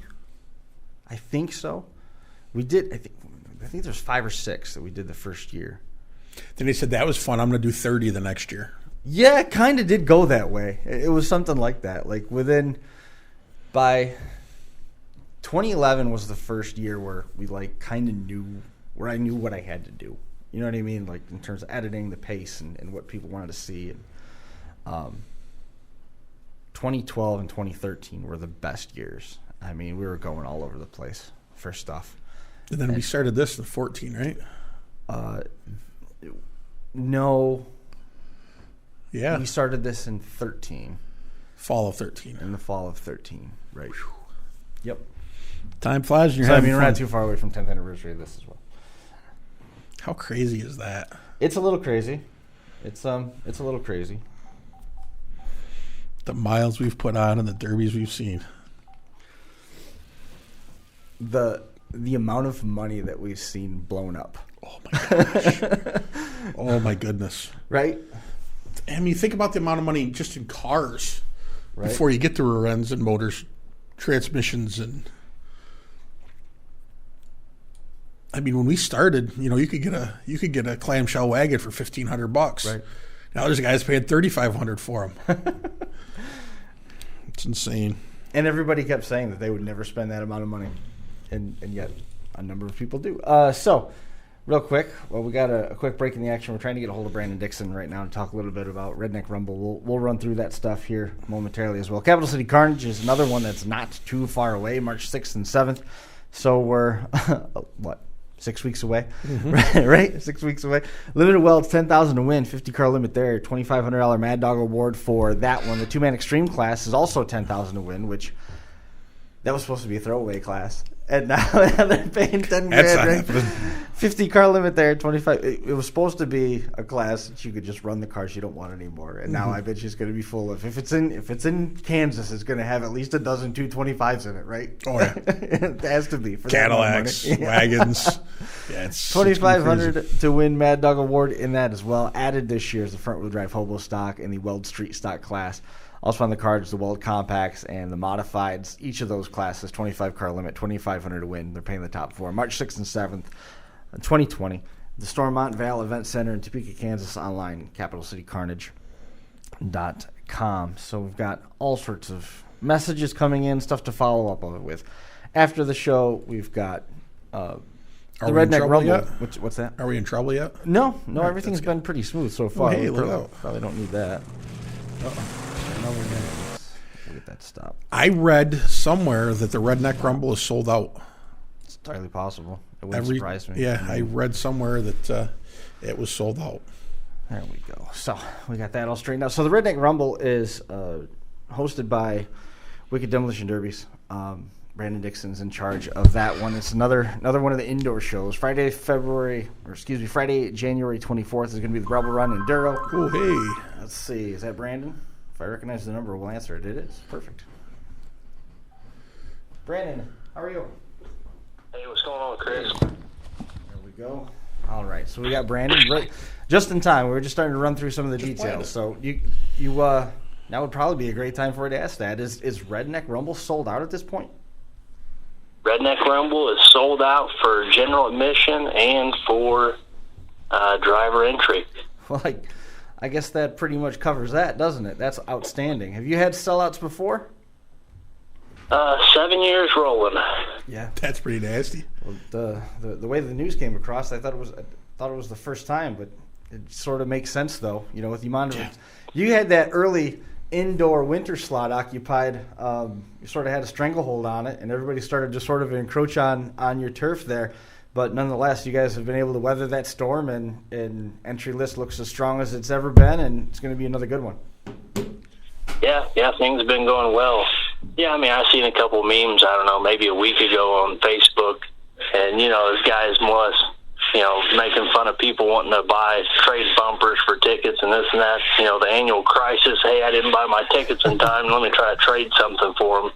I think so. We did. I think there's 5 or 6 that we did the first year. Then he said that was fun. I'm going to do 30 the next year. Yeah, it kind of did go that way. It was something like that. Like by 2011 was the first year where we kind of knew, where I knew what I had to do. You know what I mean? Like in terms of editing, the pace, and what people wanted to see. And 2012 and 2013 were the best years. I mean, we were going all over the place for stuff. And then we started this in 14, right? No. Yeah. We started this in 13. Fall of 13. In the fall of 13, right. Whew. Yep. Time flies and you're so, having we're fun. not too far away from 10th anniversary of this as well. How crazy is that? It's a little crazy. It's a little crazy. The miles we've put on and the derbies we've seen. The amount of money that we've seen blown up. Oh my gosh. Oh my goodness. Right? I mean, think about the amount of money just in cars right. before you get to rear ends and motors, transmissions, and I mean, when we started, you could get a clamshell wagon for $1,500. Right. Now there's guys paying $3,500 for them. It's insane. And everybody kept saying that they would never spend that amount of money, and yet a number of people do. So, real quick, we got a quick break in the action. We're trying to get a hold of Brandon Dixon right now to talk a little bit about Redneck Rumble. We'll run through that stuff here momentarily as well. Capital City Carnage is another one that's not too far away, March 6th and 7th. So we're, 6 weeks away? Mm-hmm. Right? 6 weeks away. Limited welds, 10,000 to win, 50-car limit there, $2,500 Mad Dog Award for that one. The 2-man extreme class is also 10,000 to win, which that was supposed to be a throwaway class. And now they're paying $10,000, right? 50-car limit there, 25. It was supposed to be a class that you could just run the cars you don't want anymore. And now I bet you it's going to be full of. If it's in Kansas, it's going to have at least a dozen 225s in it, right? Oh yeah, it has to be for Cadillacs, wagons. Yeah, it's $2,500 to win Mad Dog Award in that as well. Added this year is the front wheel drive hobo stock and the Weld Street stock class. Also on the cards, the Weld Compacts and the Modifieds. Each of those classes, 25-car limit, $2,500 to win. They're paying the top 4. March 6th and 7th, 2020. The Stormont Vale Event Center in Topeka, Kansas. Online, capitalcitycarnage.com. So we've got all sorts of messages coming in, stuff to follow up on it with. After the show, we've got the Redneck Rumble. Yet? What's that? Are we in trouble yet? No, everything's been pretty smooth so far. Oh, hey, look out. Probably don't need that. Uh-oh. We'll get that stopped. I read somewhere that the Redneck Rumble is sold out. It's entirely possible. It wouldn't surprise me. Yeah, I read somewhere that it was sold out. There we go. So we got that all straightened out. So the Redneck Rumble is hosted by Wicked Demolition Derbies. Brandon Dixon's in charge of that one. It's another one of the indoor shows. Friday, January 24th is going to be the Rebel Run in Duro. Oh, hey. Let's see. Is that Brandon? If I recognize the number, we'll answer it. It is. Perfect. Brandon, how are you? Hey, what's going on, Chris? There we go. All right. So we got Brandon right just in time. We were just starting to run through some of the details. So you now would probably be a great time for it to ask that. Is Redneck Rumble sold out at this point? Redneck Rumble is sold out for general admission and for driver entry. Well, I guess that pretty much covers that, doesn't it? That's outstanding. Have you had sellouts before? 7 years rolling. Yeah, that's pretty nasty. Well, the way the news came across, I thought it was the first time, but it sort of makes sense though. With the amount of you had that early indoor winter slot occupied. You sort of had a stranglehold on it, and everybody started to sort of encroach on your turf there. But nonetheless, you guys have been able to weather that storm, and entry list looks as strong as it's ever been, and it's going to be another good one. Yeah, things have been going well. Yeah, I mean, I've seen a couple memes, I don't know, maybe a week ago on Facebook, and, there's guys more or less, making fun of people wanting to buy trade bumpers for tickets and this and that. The annual crisis, hey, I didn't buy my tickets in time, let me try to trade something for them.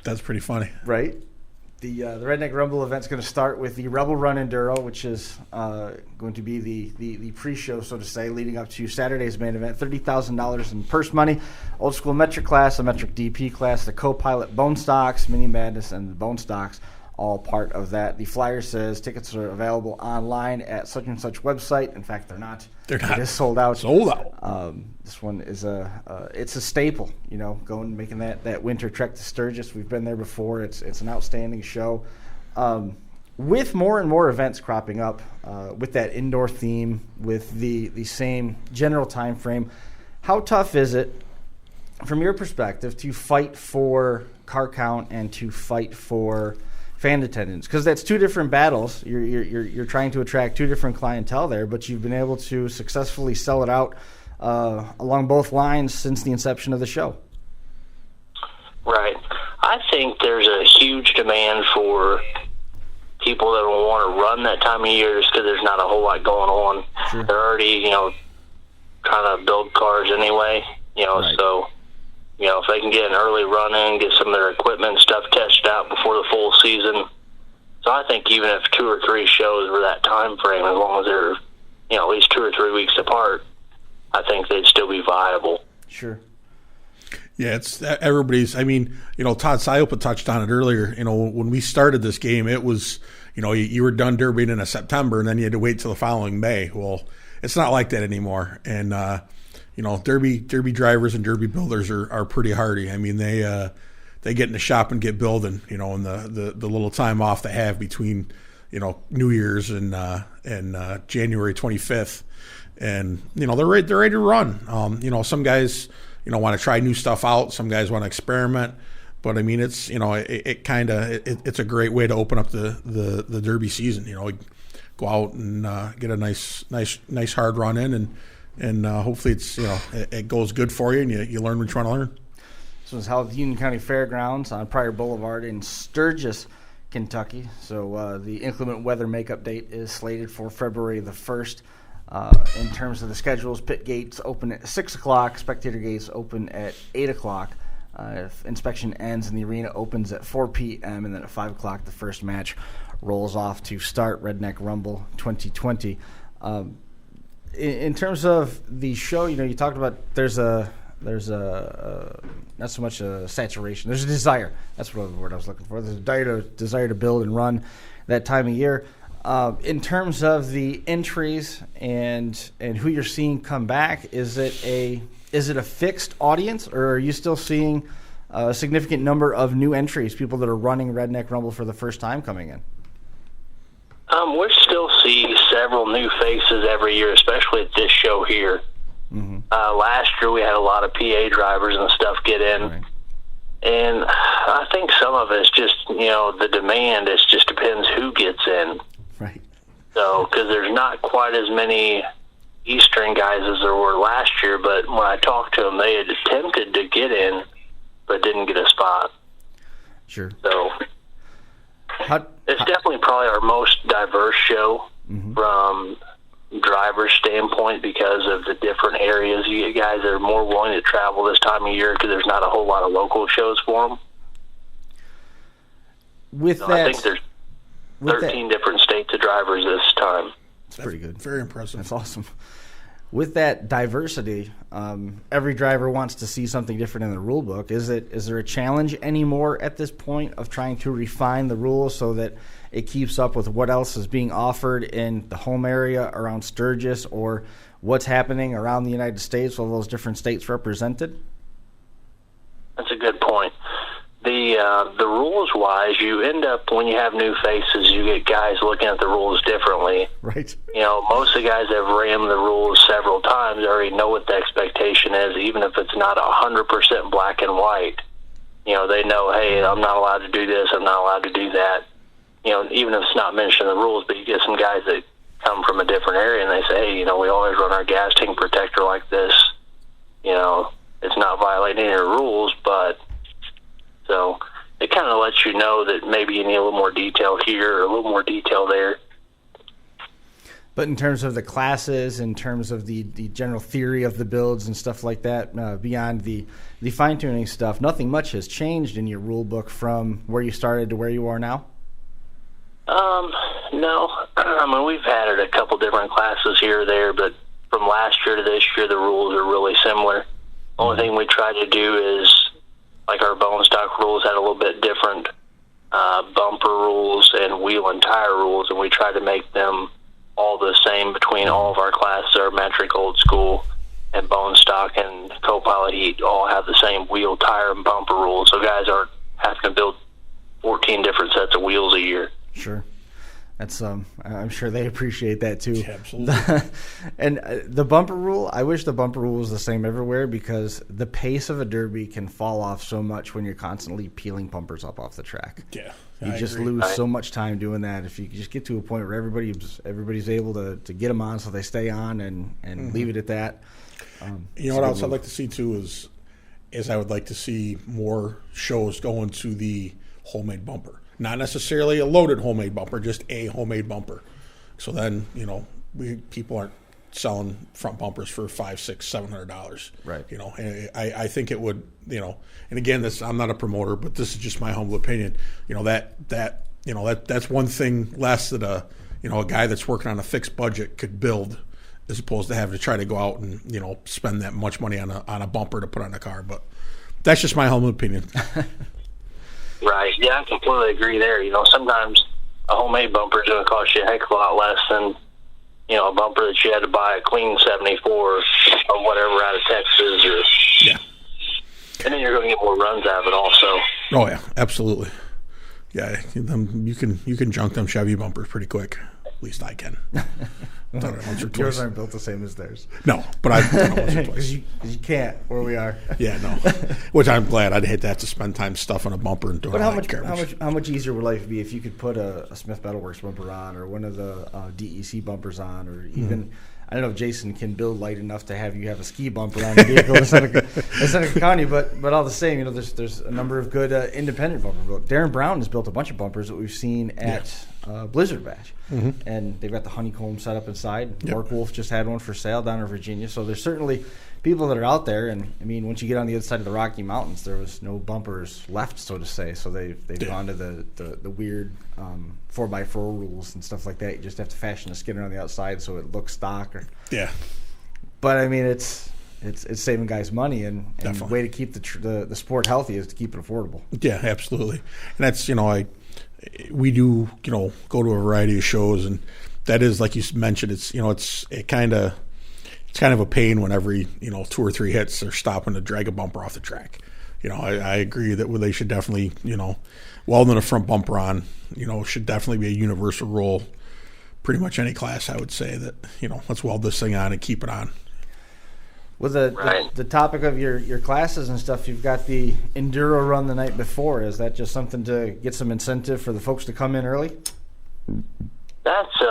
That's pretty funny. Right. The Redneck Rumble event's going to start with the Rebel Run Enduro, which is going to be the pre-show, so to say, leading up to Saturday's main event. $30,000 in purse money, old school metric class, a metric DP class, the co-pilot Bone Stocks, Mini Madness, and the Bone Stocks, all part of that. The flyer says tickets are available online at such and such website. In fact, they're not. They're not. It is sold out. Sold out. This one is it's a staple. Going making that winter trek to Sturgis. We've been there before. It's an outstanding show. With more and more events cropping up, with that indoor theme, with the same general time frame, how tough is it, from your perspective, to fight for car count and to fight for fan attendance? Because that's two different battles. You're trying to attract two different clientele there, but you've been able to successfully sell it out along both lines since the inception of the show. Right. I think there's a huge demand for people that will want to run that time of year just because there's not a whole lot going on. Sure. They're already, trying to build cars anyway, Right. So if they can get an early run in, get some of their equipment and stuff tested out before the full season. So I think even if 2 or 3 shows were that time frame, as long as they're, at least 2 or 3 weeks apart, I think they'd still be viable. Sure. Yeah, it's everybody's. I mean, Todd Cioppa touched on it earlier. When we started this game, it was, you were done derbying in September, and then you had to wait till the following May. Well, it's not like that anymore. And derby drivers and derby builders are pretty hardy. I mean, they get in the shop and get building. In the little time off they have between New Year's and January 25th, and they're ready to run. Some guys want to try new stuff out. Some guys want to experiment. But I mean, it's it's a great way to open up the derby season. Go out and get a nice hard run in, and hopefully it's it goes good for you, and you learn what you want to learn. This was held at the Union County Fairgrounds on Pryor Boulevard in Sturgis, Kentucky. So the inclement weather makeup date is slated for February the 1st. In terms of the schedules, pit gates open at 6 o'clock, spectator gates open at 8 o'clock. If inspection ends and the arena opens at 4 p.m., and then at 5 o'clock the first match rolls off to start Redneck Rumble 2020. In terms of the show, you talked about there's a not so much a saturation. There's a desire. That's what the word I was looking for. There's a desire to build and run that time of year. In terms of the entries and who you're seeing come back, is it a fixed audience, or are you still seeing a significant number of new entries, people that are running Redneck Rumble for the first time coming in? We still see several new faces every year, especially at this show here. Mm-hmm. Last year we had a lot of PA drivers and stuff get in. Right. And I think some of it's just, the demand. It just depends who gets in. Right. So, because there's not quite as many Eastern guys as there were last year, but when I talked to them, they had attempted to get in, but didn't get a spot. Sure. So, it's definitely probably our most diverse show from driver's standpoint because of the different areas. You get guys that are more willing to travel this time of year because there's not a whole lot of local shows for them. I think there's 13 different states of drivers this time. That's pretty good. Very impressive. That's awesome. With that diversity, every driver wants to see something different in the rule book. Is there a challenge anymore at this point of trying to refine the rules so that it keeps up with what else is being offered in the home area around Sturgis, or what's happening around the United States, all those different states represented? That's a good point. The rules-wise, you end up, when you have new faces, you get guys looking at the rules differently. Right. Most of the guys that have rammed the rules several times already know what the expectation is, even if it's not 100% black and white. They know, hey, I'm not allowed to do this, I'm not allowed to do that. even if it's not mentioned in the rules, but you get some guys that come from a different area and they say, hey, we always run our gas tank protector like this. It's not violating any rules, but so it kind of lets you know that maybe you need a little more detail here or a little more detail there. But in terms of the classes, in terms of the general theory of the builds and stuff like that, beyond the fine-tuning stuff, nothing much has changed in your rule book from where you started to where you are now? No. I mean, we've added a couple different classes here or there, but from last year to this year, the rules are really similar. Only thing we try to do is, like our bone stock rules had a little bit different bumper rules and wheel and tire rules, and we try to make them all the same between all of our classes. Our metric, old school, and bone stock and co-pilot heat all have the same wheel, tire, and bumper rules, so guys aren't having to build 14 different sets of wheels a year. Sure. That's I'm sure they appreciate that too. Yeah, absolutely. And the bumper rule, I wish the bumper rule was the same everywhere, because the pace of a derby can fall off so much when you're constantly peeling bumpers up off the track. Yeah, you just lose so much time doing that. If you just get to a point where everybody's able to get them on so they stay on and leave it at that. What else I'd like to see too is I would like to see more shows going to the homemade bumper. Not necessarily a loaded homemade bumper, just a homemade bumper. So then, people aren't selling front bumpers for $500, $600, $700. Right. And I think it would, and again, I'm not a promoter, but this is just my humble opinion. That's one thing less that a guy that's working on a fixed budget could build, as opposed to having to try to go out and spend that much money on a bumper to put on a car. But that's just my humble opinion. Right. Yeah, I completely agree there. Sometimes a homemade bumper is going to cost you a heck of a lot less than, a bumper that you had to buy a clean 74 or whatever out of Texas. Yeah. And then you're going to get more runs out of it also. Oh, yeah, absolutely. Yeah, you can junk them Chevy bumpers pretty quick. At least I can. Yours aren't built the same as theirs. No, but I've done it once or twice. Because you can't where we are. Yeah, no. Which I'm glad. I'd hate to have to spend time stuffing a bumper and doing But all that garbage. how much easier would life be if you could put a Smith Metalworks bumper on, or one of the DEC bumpers on, or even I don't know if Jason can build light enough to have you have a ski bumper on the vehicle in Seneca County, but all the same, there's a number of good independent bumpers. Darren Brown has built a bunch of bumpers that we've seen at Blizzard Bash, and they've got the honeycomb set up inside. Yep. Mark Wolf just had one for sale down in Virginia, so there's certainly people that are out there. And I mean, once you get on the other side of the Rocky Mountains, there was no bumpers left, so to say. So they've gone to the weird 4x4 rules and stuff like that. You just have to fashion a skinner on the outside so it looks stock. But I mean, it's saving guys money, and the way to keep the sport healthy is to keep it affordable. Yeah, absolutely. And that's we do go to a variety of shows, and that is, like you mentioned, it's kind of a pain when every 2 or 3 hits they're stopping to drag a bumper off the track. I agree that they should definitely welding a front bumper on should definitely be a universal rule. Pretty much any class, I would say that let's weld this thing on and keep it on. With the topic of your classes and stuff, you've got the enduro run the night before. Is that just something to get some incentive for the folks to come in early? That's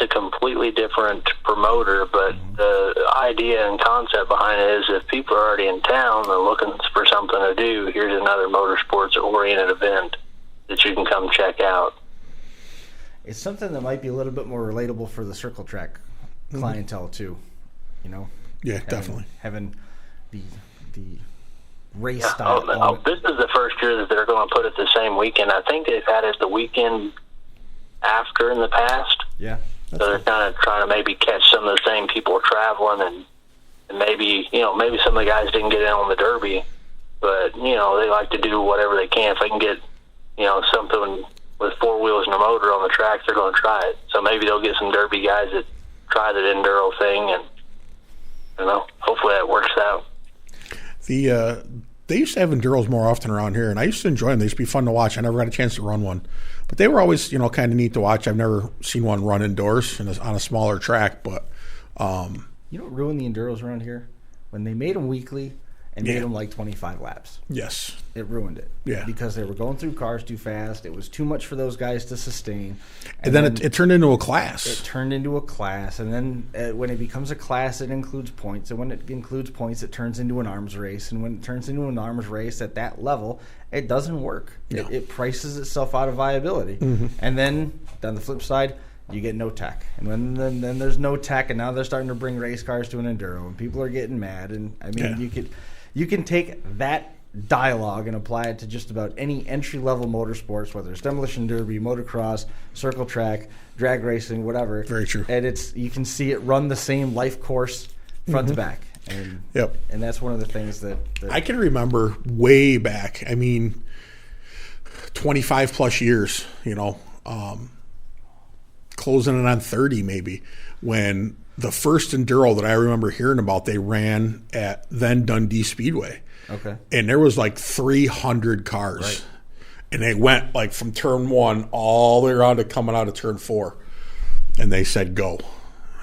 a completely different promoter, but the idea and concept behind it is if people are already in town and looking for something to do, here's another motorsports-oriented event that you can come check out. It's something that might be a little bit more relatable for the circle track clientele too, Yeah, definitely. Having the race style. This is the first year that they're going to put it the same weekend. I think they've had it the weekend after in the past. Yeah. So they're kind of trying to maybe catch some of the same people traveling, and maybe some of the guys didn't get in on the Derby, but they like to do whatever they can. If they can get something with 4 wheels and a motor on the track, they're going to try it. So maybe they'll get some Derby guys that try that enduro thing, and hopefully that works out. They used to have enduros more often around here, and I used to enjoy them. They used to be fun to watch. I never had a chance to run one, but they were always kind of neat to watch. I've never seen one run indoors on a smaller track, but you know what ruined the enduros around here? When they made them weekly and made them like 25 laps. Yes. It ruined it. Yeah. Because they were going through cars too fast. It was too much for those guys to sustain. And then it turned into a class. It turned into a class. And then when it becomes a class, it includes points. And when it includes points, it turns into an arms race. And when it turns into an arms race at that level, it doesn't work. No. It prices itself out of viability. Mm-hmm. And then, on the flip side, you get no tech. And then there's no tech, and now they're starting to bring race cars to an enduro, and people are getting mad. And, I mean, you can take that dialogue and apply it to just about any entry-level motorsports, whether it's demolition derby, motocross, circle track, drag racing, whatever. Very true. And you can see it run the same life course front to back. And and that's one of the things that I can remember way back. I mean, 25 plus years, closing it on 30 maybe, when the first enduro that I remember hearing about, they ran at then Dundee Speedway. Okay. And there was like 300 cars. Right. And they went like from turn 1 all the way around to coming out of turn 4. And they said go.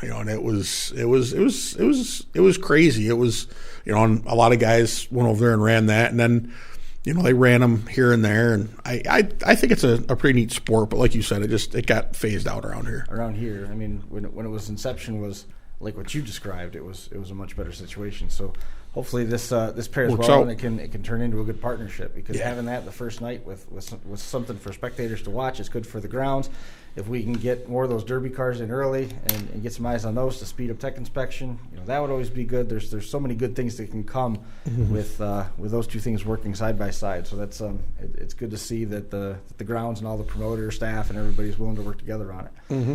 And it was crazy. It was, and a lot of guys went over there and ran that, and then they ran them here and there, and I think it's a pretty neat sport. But like you said, it got phased out around here. Around here, I mean, when it was inception, was like what you described. It was a much better situation. So hopefully this pairs well, and it can turn into a good partnership, because having that the first night with something for spectators to watch is good for the grounds. If we can get more of those derby cars in early and get some eyes on those to speed up tech inspection, that would always be good. There's so many good things that can come with those two things working side by side. So that's it's good to see that the grounds and all the promoter staff and everybody's willing to work together on it. Mm-hmm.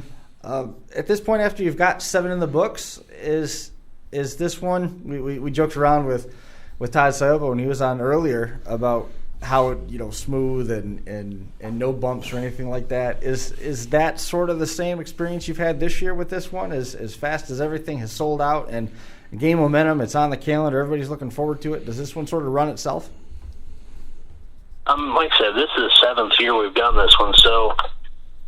At this point, after you've got 7 in the books, is this one? We joked around with Todd Cioppa when he was on earlier about how it, smooth and no bumps or anything like that. Is that sort of the same experience you've had this year with this one? As fast as everything has sold out and gain momentum, it's on the calendar, everybody's looking forward to it. Does this one sort of run itself? Like I said, this is the 7th year we've done this one, so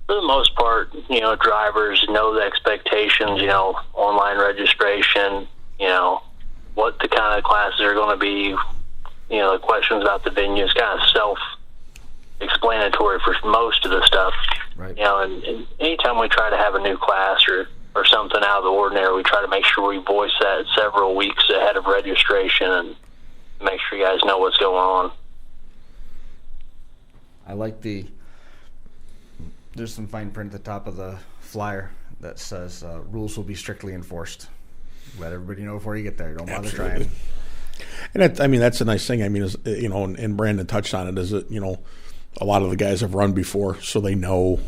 for the most part, drivers know the expectations, online registration, what the kind of classes are going to be. The questions about the venue is kind of self-explanatory for most of the stuff. Right. And anytime we try to have a new class or something out of the ordinary, we try to make sure we voice that several weeks ahead of registration and make sure you guys know what's going on. I like there's some fine print at the top of the flyer that says rules will be strictly enforced. Let everybody know before you get there. Don't bother trying. And that's a nice thing. And Brandon touched on it, is that, a lot of the guys have run before, so they know,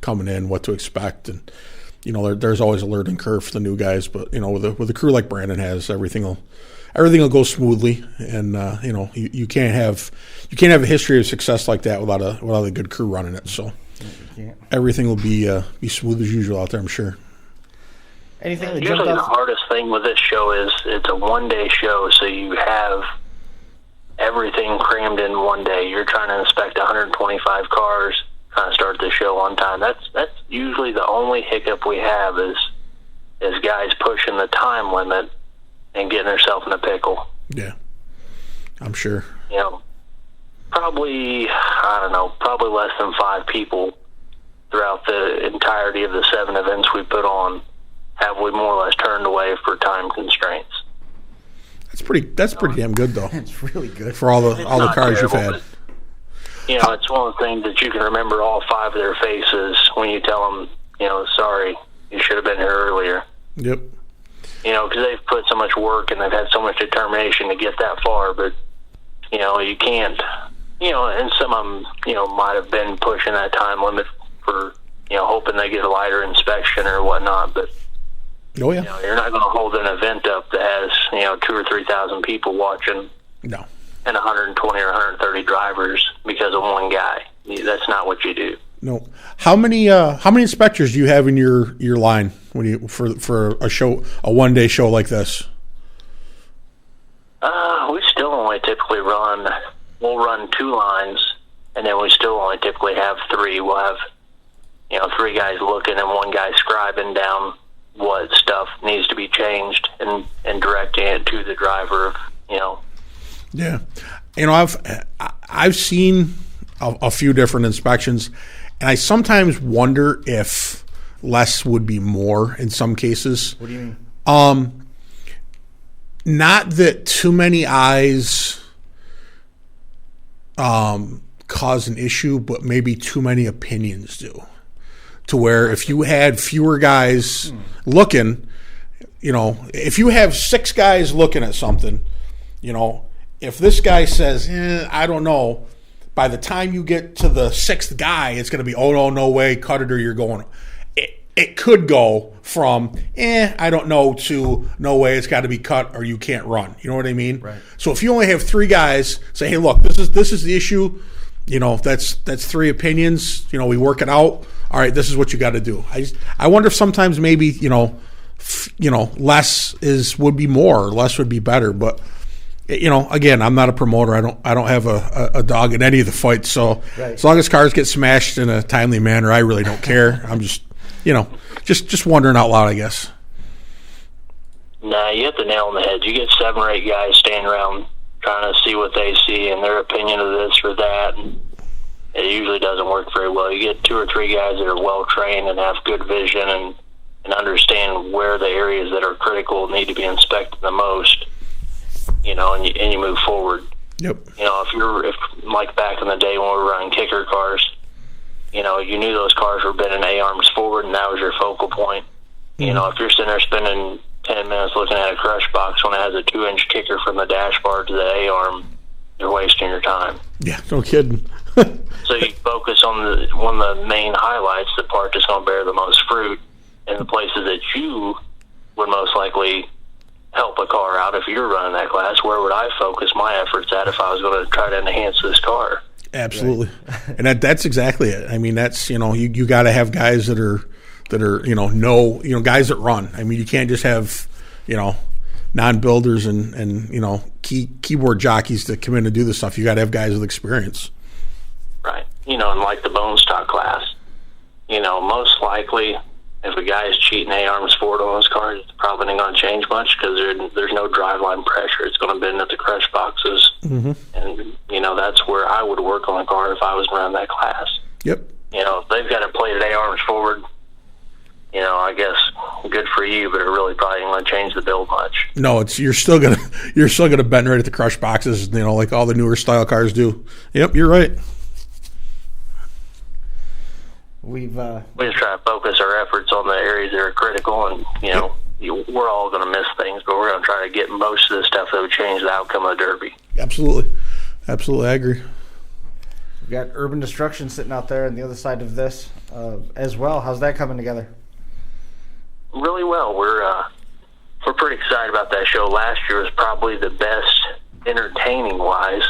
coming in what to expect. And, there's always a learning curve for the new guys. But, with a crew like Brandon has, everything will go smoothly. And, you can't have a history of success like that without a good crew running it. So everything will be smooth as usual out there, I'm sure. Anything that usually the hardest thing with this show is it's a one-day show, so you have everything crammed in one day. You're trying to inspect 125 cars, trying to start the show on time. That's usually the only hiccup we have is guys pushing the time limit and getting themselves in a pickle. Yeah, I'm sure. Probably less than 5 people throughout the entirety of the 7 events we put on have we more or less turned away for time constraints. That's pretty damn good, though. It's really good for all the cars terrible, you've had. But, it's one of the things that you can remember all 5 of their faces when you tell them, sorry, you should have been here earlier. Yep. Because they've put so much work and they've had so much determination to get that far, but you can't. And some of them, might have been pushing that time limit for, hoping they get a lighter inspection or whatnot, but. Oh yeah. You're not going to hold an event up that has 2,000 or 3,000 people watching. No. And 120 or 130 drivers because of one guy. That's not what you do. No. How many inspectors do you have in your line when you for a 1 day show like this? We still only typically we'll run 2 lines, and then we still only typically have 3. We'll have 3 guys looking and 1 guy scribing down what stuff needs to be changed and directing it to the driver of Yeah. I've seen a few different inspections, and I sometimes wonder if less would be more in some cases. What do you mean? Not that too many eyes cause an issue, but maybe too many opinions do. To where if you had fewer guys looking, if you have 6 guys looking at something, if this guy says, I don't know, by the time you get to the 6th guy, it's going to be, oh, no way, cut it or you're going. It could go from, I don't know, to no way, it's got to be cut or you can't run. You know what I mean? Right. So if you only have 3 guys, say, hey, look, this is the issue. That's 3 opinions. We work it out. All right, this is what you got to do. I wonder if sometimes maybe less would be more, or less would be better. But again, I'm not a promoter. I don't have a dog in any of the fights. So As long as cars get smashed in a timely manner, I really don't care. I'm just just wondering out loud, I guess. Nah, you hit the nail on the head. You get 7 or 8 guys standing around trying to see what they see and their opinion of this or that, and it usually doesn't work very well. You get 2 or 3 guys that are well trained and have good vision and understand where the areas that are critical need to be inspected the most, and you move forward. Yep. If like back in the day when we were running kicker cars, you knew those cars were bending A-arms forward and that was your focal point. If you're sitting there spending 10 minutes looking at a crush box when it has a 2-inch kicker from the dash bar to the A-arm, you're wasting your time. Yeah, no kidding. So you focus on one of the main highlights, the part that's going to bear the most fruit, and the places that you would most likely help a car out if you're running that class. Where would I focus my efforts at if I was going to try to enhance this car? Absolutely. Right. And that's exactly it. I mean, that's, you got to have guys that are guys that run. I mean, you can't just have, non-builders and keyboard jockeys that come in to do this stuff. You got to have guys with experience. Right. And like the bone stock class, most likely if a guy is cheating A-arms forward on his car, it's probably not going to change much because there's no driveline pressure. It's going to bend at the crush boxes. Mm-hmm. And, that's where I would work on a car if I was running that class. Yep. If they've got it plated A-arms forward, I guess good for you, but it really probably ain't going to change the build much. No, you're still gonna bend right at the crush boxes, like all the newer style cars do. Yep, you're right. We just try to focus our efforts on the areas that are critical, and we're all going to miss things, but we're going to try to get most of the stuff that would change the outcome of the Derby. Absolutely, I agree. We've got Urban Destruction sitting out there on the other side of this as well. How's that coming together? Really well. We're pretty excited about that show. Last year was probably the best entertaining wise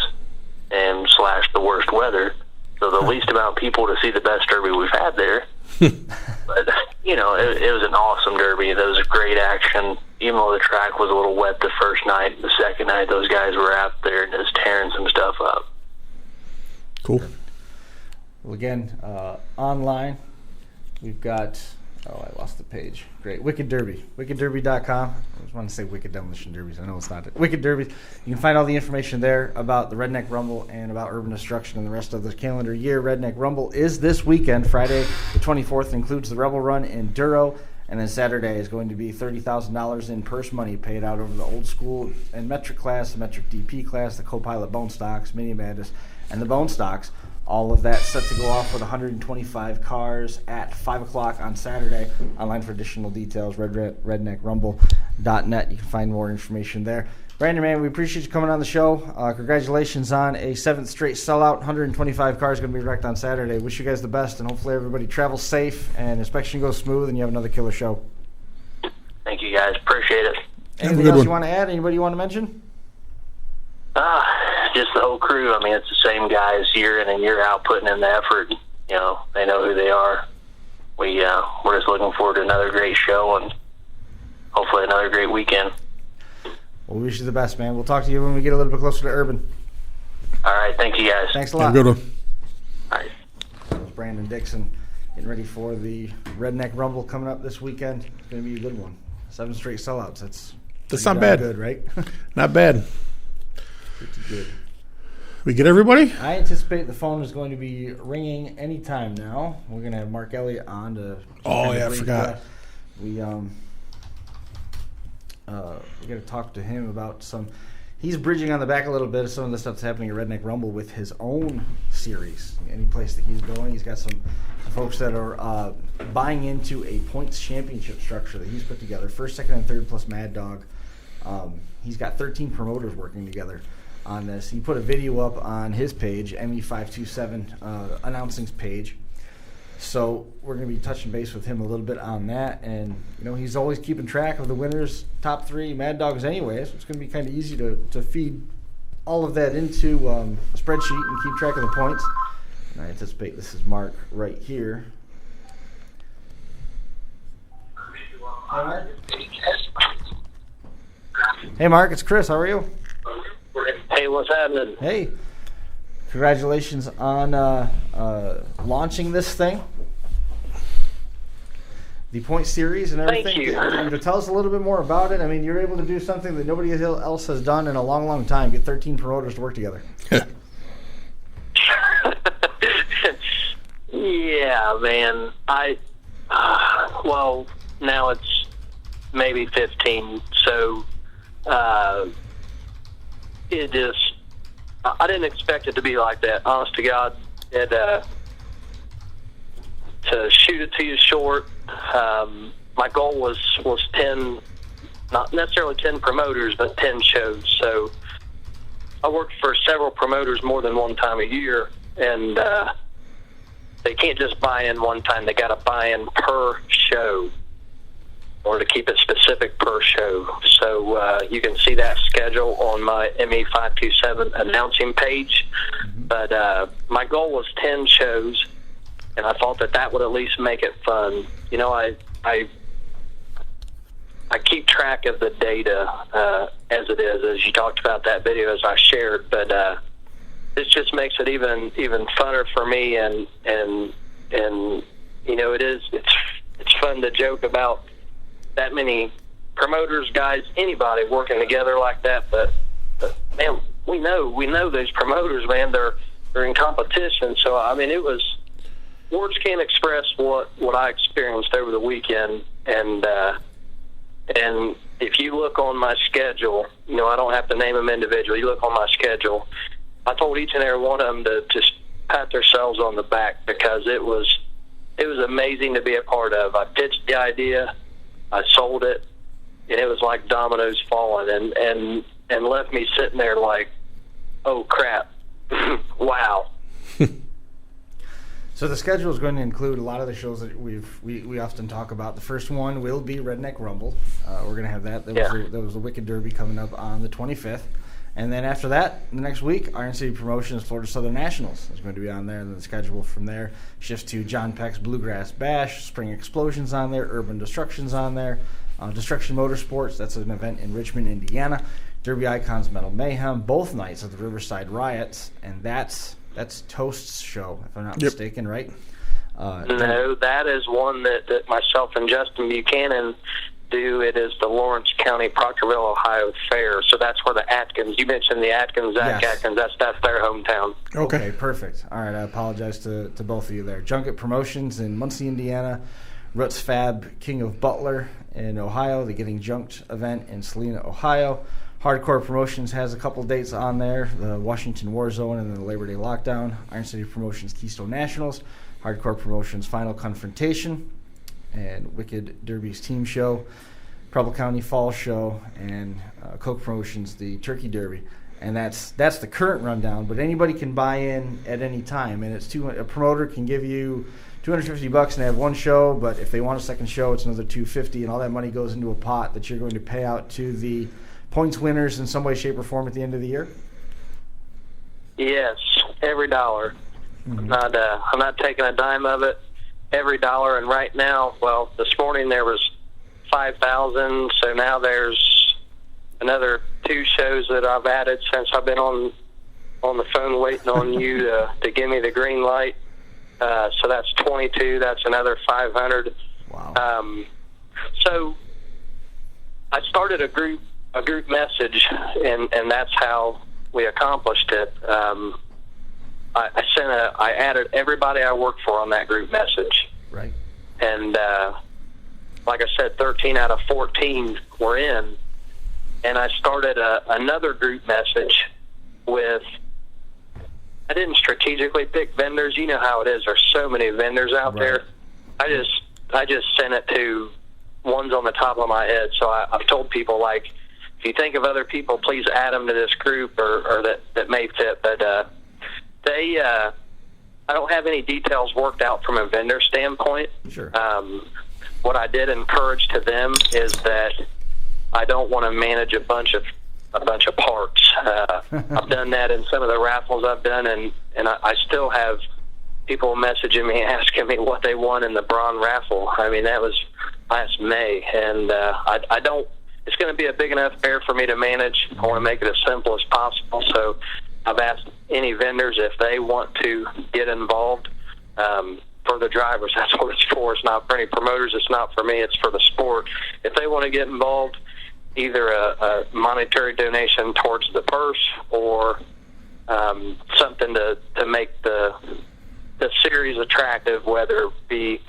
and / the worst weather. So the least amount of people to see the best Derby we've had there. But, it was an awesome Derby. There was great action. Even though the track was a little wet the first night, the second night those guys were out there and just tearing some stuff up. Cool. Well, again, online, we've got... Oh, I lost the page. Great. Wicked Derby. WickedDerby.com. I just want to say Wicked Demolition Derbies. I know it's not it. Wicked Derby. You can find all the information there about the Redneck Rumble and about Urban Destruction and the rest of the calendar year. Redneck Rumble is this weekend, Friday the 24th. Includes the Rebel Run in Duro. And then Saturday is going to be $30,000 in purse money paid out over the old school and metric class, the metric DP class, the co-pilot bone stocks, Mini Madness, and the bone stocks. All of that set to go off with 125 cars at 5 o'clock on Saturday. Online for additional details, redneckrumble.net. You can find more information there. Brandon, man, we appreciate you coming on the show. Congratulations on a 7th straight sellout. 125 cars going to be wrecked on Saturday. Wish you guys the best, and hopefully everybody travels safe and inspection goes smooth and you have another killer show. Thank you, guys. Appreciate it. Anything else you want to add? Anybody you want to mention? Just the whole crew. I mean, it's the same guys year in and year out putting in the effort. They know who they are. We're just looking forward to another great show and hopefully another great weekend. Well, we wish you the best, man. We'll talk to you when we get a little bit closer to Urban. All right. Thank you, guys. Thanks a lot. Have a good one. All right. That was Brandon Dixon getting ready for the Redneck Rumble coming up this weekend. It's going to be a good one. 7 straight sellouts. That's not bad. Good, right? Not bad. Pretty Good. We get everybody? I anticipate the phone is going to be ringing any time now. We're going to have Mark Elliott on to. I forgot. We got to talk to him about some. He's bridging on the back a little bit of some of the stuff that's happening at Redneck Rumble with his own series. Any place that he's going, he's got some folks that are buying into a points championship structure that he's put together. First, second, and third plus Mad Dog. He's got 13 promoters working together on this. He put a video up on his page, ME527 announcing's page. So we're going to be touching base with him a little bit on that. And, he's always keeping track of the winners, top 3 Mad Dogs anyway. So it's going to be kind of easy to feed all of that into a spreadsheet and keep track of the points. And I anticipate this is Mark right here. Hi, Mark. Hey, Mark, it's Chris. How are you? Hey, what's happening? Hey. Congratulations on launching this thing. The point series and everything. Thank you. Tell us a little bit more about it. I mean, you're able to do something that nobody else has done in a long, long time. Get 13 promoters to work together. Yeah, man. Well, now it's maybe 15. So it just, I didn't expect it to be like that. Honest to God, to shoot it to you short. My goal was 10, not necessarily 10 promoters, but 10 shows. So I worked for several promoters more than one time a year, and they can't just buy in one time. They got to buy in per show or to keep it specific per show. So you can see that schedule on my ME527 announcing page. But my goal was 10 shows, and I thought that would at least make it fun. I keep track of the data as it is, as you talked about that video, as I shared. But this just makes it even funner for me, and it's fun to joke about that many promoters, guys, anybody working together like that. But man, we know those promoters, man. They're in competition. So I mean, it was, words can't express what I experienced over the weekend. And if you look on my schedule, I don't have to name them individually. You look on my schedule. I told each and every one of them to just pat themselves on the back, because it was amazing to be a part of. I pitched the idea, I sold it, and it was like dominoes falling, and left me sitting there like, oh crap, wow. So the schedule is going to include a lot of the shows that we often talk about. The first one will be Redneck Rumble. We're going to have that. There was the Wicked Derby coming up on the 25th. And then after that, the next week, Iron City Promotions Florida Southern Nationals is going to be on there. And then the schedule from there shifts to John Peck's Bluegrass Bash, Spring Explosion's on there, Urban Destruction's on there, Destruction Motorsports, that's an event in Richmond, Indiana, Derby Icons Metal Mayhem, both nights at the Riverside Riots, and that's Toast's show, if I'm not mistaken, right? No, that is one that myself and Justin Buchanan do. It is the Lawrence County Proctorville, Ohio Fair. So that's where the Atkins, you mentioned the Atkins, Zach Atkins, that's their hometown. Okay, perfect. All right, I apologize to both of you there. Junket Promotions in Muncie, Indiana, Roots Fab, King of Butler in Ohio, the Getting Junked event in Salina, Ohio. Hardcore Promotions has a couple dates on there, the Washington War Zone and then the Labor Day Lockdown. Iron City Promotions Keystone Nationals, Hardcore Promotions Final Confrontation, and Wicked Derby's Team Show, Preble County Fall Show, and Coke Promotions the Turkey Derby. And that's the current rundown, but anybody can buy in at any time. And it's a promoter can give you $250 and have one show, but if they want a second show, it's another $250, and all that money goes into a pot that you're going to pay out to the points winners in some way, shape, or form at the end of the year? Yes, every dollar. Mm-hmm. I'm not taking a dime of it. Every dollar. And right now, well, this morning there was 5,000, so now there's another 2 shows that I've added since I've been on the phone waiting on you to give me the green light. So that's 22. That's another 500. Wow. So I started a group message, and that's how we accomplished it. I added everybody I worked for on that group message. Right. And like I said, 13 out of 14 were in. And I started another group message with, I didn't strategically pick vendors. You know how it is. There's so many vendors out there. I just sent it to ones on the top of my head. So I've told people, like, if you think of other people, please add them to this group or that may fit. But I don't have any details worked out from a vendor standpoint. Sure. What I did encourage to them is that I don't want to manage a bunch of parts. I've done that in some of the raffles I've done, and I still have people messaging me asking me what they won in the Braun raffle. I mean, that was last May, and I don't. It's going to be a big enough fair for me to manage. I want to make it as simple as possible. So I've asked any vendors if they want to get involved. For the drivers, that's what it's for. It's not for any promoters. It's not for me. It's for the sport. If they want to get involved, either a monetary donation towards the purse or something to make the series attractive, whether it be,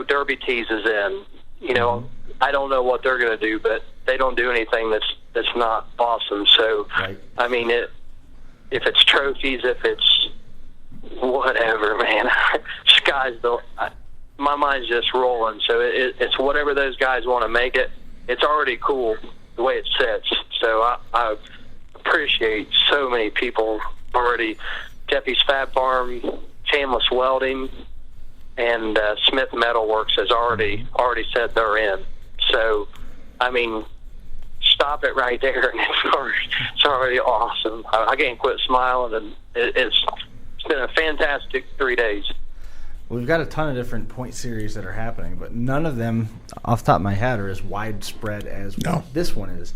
Derby teases in. I don't know what they're going to do, but they don't do anything that's not awesome. So, right. I mean, if it's trophies, if it's whatever, man, my mind's just rolling. So it's whatever those guys want to make it. It's already cool the way it sits. So I appreciate so many people already. Jeffy's Fab Farm, Chambliss Welding, and Smith Metalworks has already said they're in. So, I mean, stop it right there, and it's already awesome. I can't quit smiling, and it's been a fantastic 3 days. We've got a ton of different point series that are happening, but none of them, off the top of my head, are as widespread as this one is.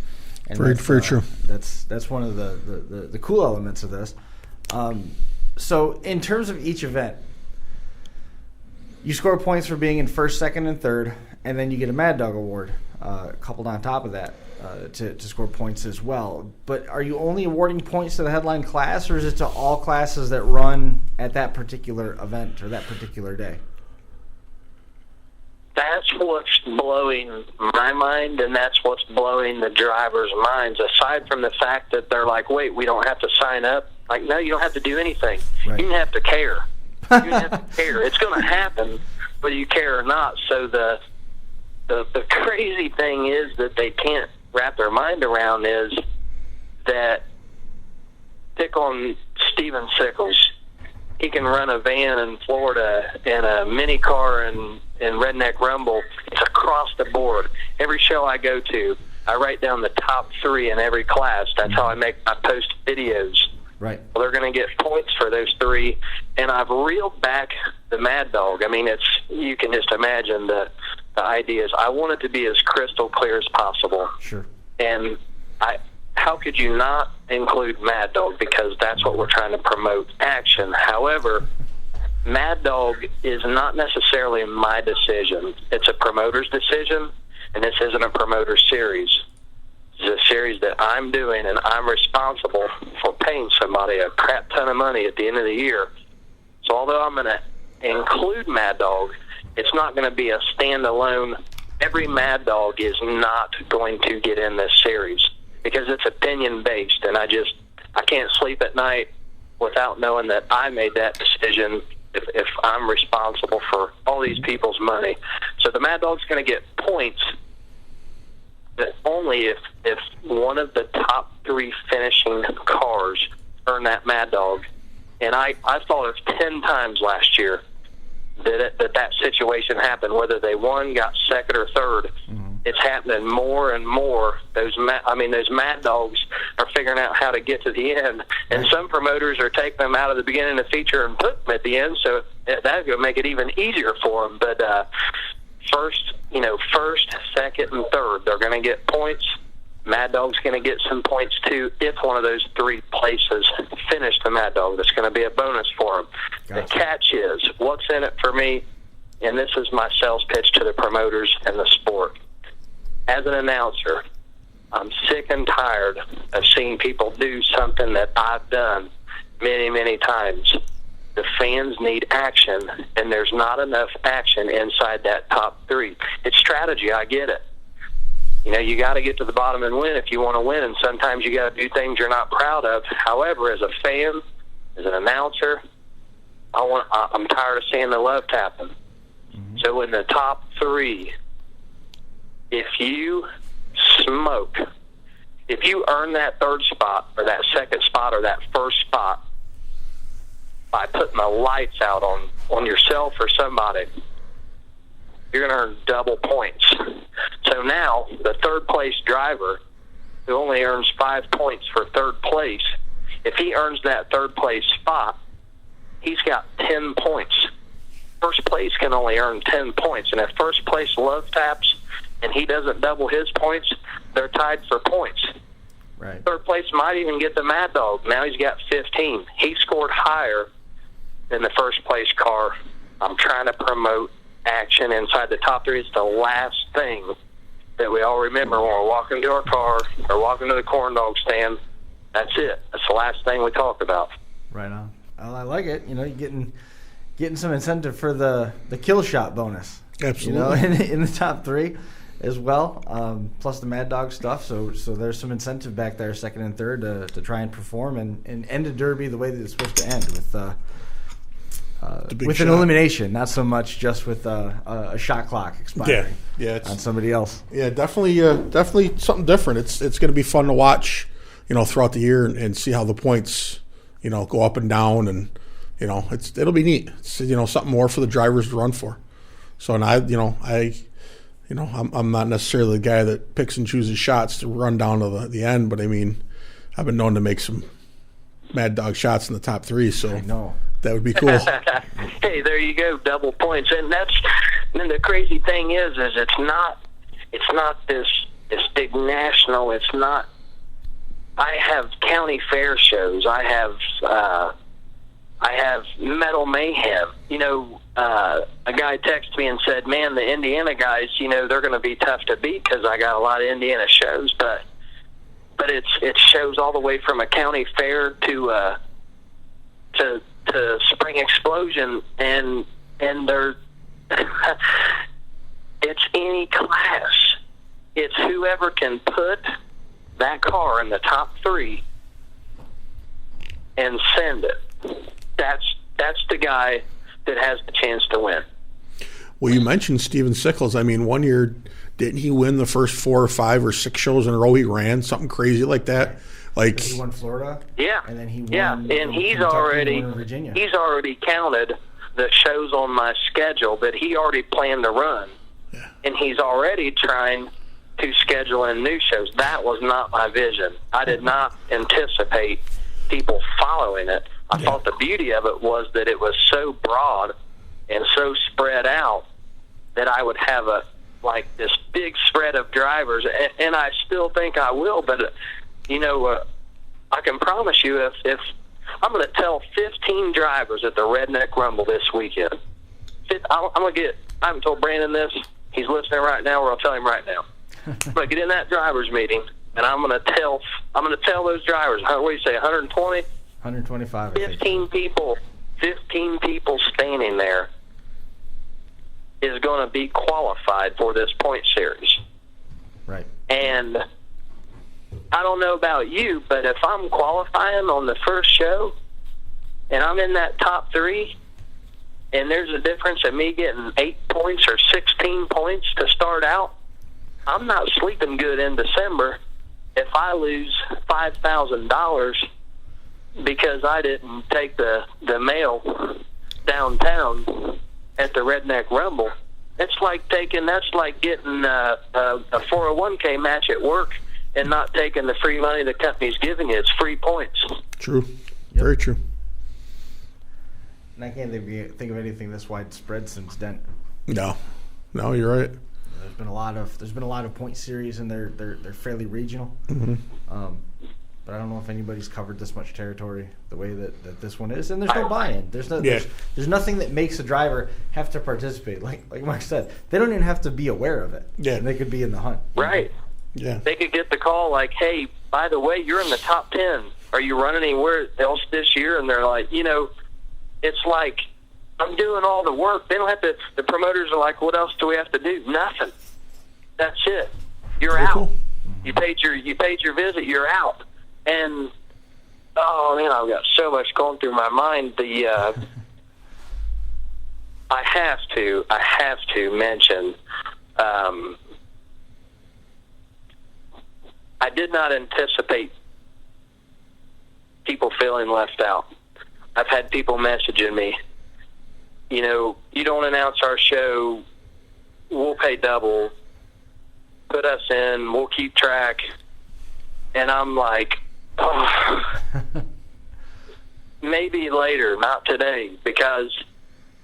And very true. That's one of the cool elements of this. So in terms of each event, you score points for being in first, second, and third, and then you get a Mad Dog Award coupled on top of that to score points as well. But are you only awarding points to the headline class, or is it to all classes that run at that particular event or that particular day? That's what's blowing my mind, and that's what's blowing the drivers' minds, aside from the fact that they're like, wait, we don't have to sign up. Like, no, you don't have to do anything. Right. You don't have to care. You don't have to care. It's going to happen, whether you care or not. So the crazy thing is that they can't wrap their mind around is that, pick on Steven Sickles. He can run a van in Florida and a mini car in Redneck Rumble. It's across the board. Every show I go to, I write down the top 3 in every class. That's how I make my post videos. Right. Well, they're going to get points for those 3, and I've reeled back the Mad Dog. I mean, you can just imagine the ideas. I want it to be as crystal clear as possible. Sure. And how could you not include Mad Dog? Because that's what we're trying to promote, action. However, Mad Dog is not necessarily my decision. It's a promoter's decision, and this isn't a promoter series. It's a series that I'm doing, and I'm responsible for paying somebody a crap ton of money at the end of the year. So although I'm going to include Mad Dog, it's not going to be a standalone. Every Mad Dog is not going to get in this series because it's opinion-based, and I can't sleep at night without knowing that I made that decision if I'm responsible for all these people's money. So the Mad Dog's going to get points, but only if one of the top 3 finishing cars earn that Mad Dog. And I thought of 10 times last year that situation happened, whether they won, got second, or third. Mm-hmm. It's happening more and more. Those Mad Dogs are figuring out how to get to the end, and some promoters are taking them out of the beginning of the feature and put them at the end, so that's going to make it even easier for them. But first, second, and third, they're going to get points. Mad Dog's going to get some points too if one of those 3 places finish the Mad Dog. That's going to be a bonus for them. Gotcha. The catch is, what's in it for me, and this is my sales pitch to the promoters and the sport. As an announcer, I'm sick and tired of seeing people do something that I've done many, many times. The fans need action, and there's not enough action inside that top 3. It's strategy, I get it. You know, you got to get to the bottom and win if you want to win, and sometimes you got to do things you're not proud of. However, as a fan, as an announcer, I'm tired of seeing the love tapping. Mm-hmm. So in the top 3, if you smoke, if you earn that 3rd spot or that 2nd spot or that 1st spot by putting the lights out on yourself or somebody, you're going to earn double points. So now the 3rd place driver who only earns 5 points for 3rd place, if he earns that 3rd place spot, he's got 10 points. 1st place can only earn 10 points. And if 1st place love taps and he doesn't double his points, they're tied for points. Right. 3rd place might even get the Mad Dog. Now he's got 15. He scored higher than the 1st place car. I'm trying to promote action inside the top 3. It's the last thing that we all remember when we're walking to our car or walking to the corn dog stand. That's it. That's the last thing we talk about. Right on. Well, I like it. You know, you're getting some incentive for the kill shot bonus. Absolutely. You know, in the top 3 as well, plus the Mad Dog stuff. So there's some incentive back there, 2nd and 3rd, to try and perform and end a derby the way that it's supposed to end with an elimination, not so much just with a shot clock expiring. Yeah, on somebody else. Yeah, definitely something different. It's going to be fun to watch, you know, throughout the year and see how the points, you know, go up and down, and you know, it'll be neat. It's, you know, something more for the drivers to run for. So, and I'm not necessarily the guy that picks and chooses shots to run down to the end, but I mean, I've been known to make some Mad Dog shots in the top 3. So I know. That would be cool. Hey, there you go, double points. And the crazy thing is it's not this big national. It's not. I have county fair shows. I have Metal Mayhem. You know, a guy texted me and said, "Man, the Indiana guys, you know, they're going to be tough to beat because I got a lot of Indiana shows." But it shows all the way from a county fair to Spring Explosion, and they're it's any class. It's whoever can put that car in the top 3 and send it. That's the guy that has the chance to win. Well, you mentioned Steven Sickles. I mean, one year, didn't he win the first 4 or 5 or 6 shows in a row he ran? Something crazy like that. Like he won Florida. Yeah. And then he won. Yeah, and he's already counted the shows on my schedule that he already planned to run. Yeah. And he's already trying to schedule in new shows. That was not my vision. I did not anticipate people following it. I thought the beauty of it was that it was so broad and so spread out that I would have this big spread of drivers, and I still think I will, but I can promise you if I'm going to tell 15 drivers at the Redneck Rumble this weekend. I haven't told Brandon this. He's listening right now, or I'll tell him right now. I'm going to get in that drivers meeting, and I'm going to tell those drivers, what do you say, 120? 125. 15 people standing there is going to be qualified for this point series. Right. And I don't know about you, but if I'm qualifying on the first show and I'm in that top 3 and there's a difference of me getting 8 points or 16 points to start out, I'm not sleeping good in December if I lose $5,000 because I didn't take the mail downtown at the Redneck Rumble. That's like getting a 401k match at work and not taking the free money the company's giving you. It's free points. True. Yep. Very true. And I can't think of anything this widespread since Dent. No, you're right. There's been a lot of point series, and they're fairly regional. Mm-hmm. But I don't know if anybody's covered this much territory the way that this one is, and there's no buy-in. There's nothing that makes a driver have to participate. Like Mark said, they don't even have to be aware of it. Yeah, and they could be in the hunt. Right. Yeah. They could get the call like, hey, by the way, you're in the top 10. Are you running anywhere else this year? And they're like, it's like I'm doing all the work. They don't have to. The promoters are like, what else do we have to do? Nothing. That's it. You're Very out. cool. You paid your visit. You're out. And oh man, I've got so much going through my mind. I have to mention. I did not anticipate people feeling left out. I've had people messaging me, you don't announce our show, we'll pay double, put us in, we'll keep track. And I'm like, maybe later, not today, because,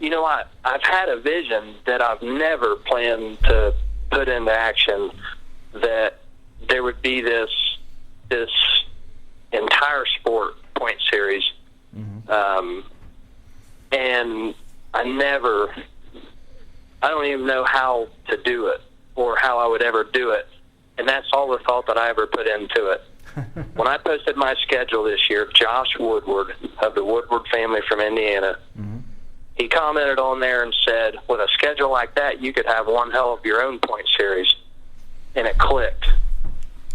I've had a vision that I've never planned to put into action, that there would be this entire sport point series. Mm-hmm. And I don't even know how to do it or how I would ever do it. And that's all the thought that I ever put into it. When I posted my schedule this year, Josh Woodward of the Woodward family from Indiana, mm-hmm. he commented on there and said, with a schedule like that, you could have one hell of your own point series. And it clicked.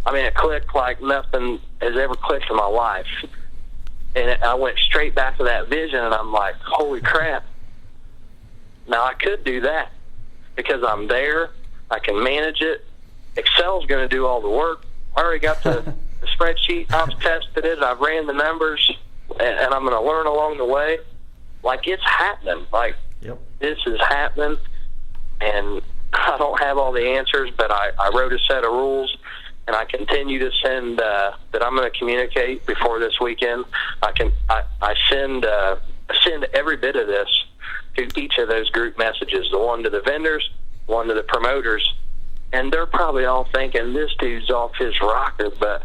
I mean, it clicked like nothing has ever clicked in my life. And I went straight back to that vision, and I'm like, holy crap. Now, I could do that because I'm there. I can manage it. Excel's going to do all the work. I already got the spreadsheet. I've tested it. I've ran the numbers, and I'm going to learn along the way. Like, it's happening. Like, yep. This is happening, and I don't have all the answers, but I wrote a set of rules, and I continue to send that I'm going to communicate before this weekend. I send every bit of this to each of those group messages, the one to the vendors, one to the promoters, and they're probably all thinking this dude's off his rocker, but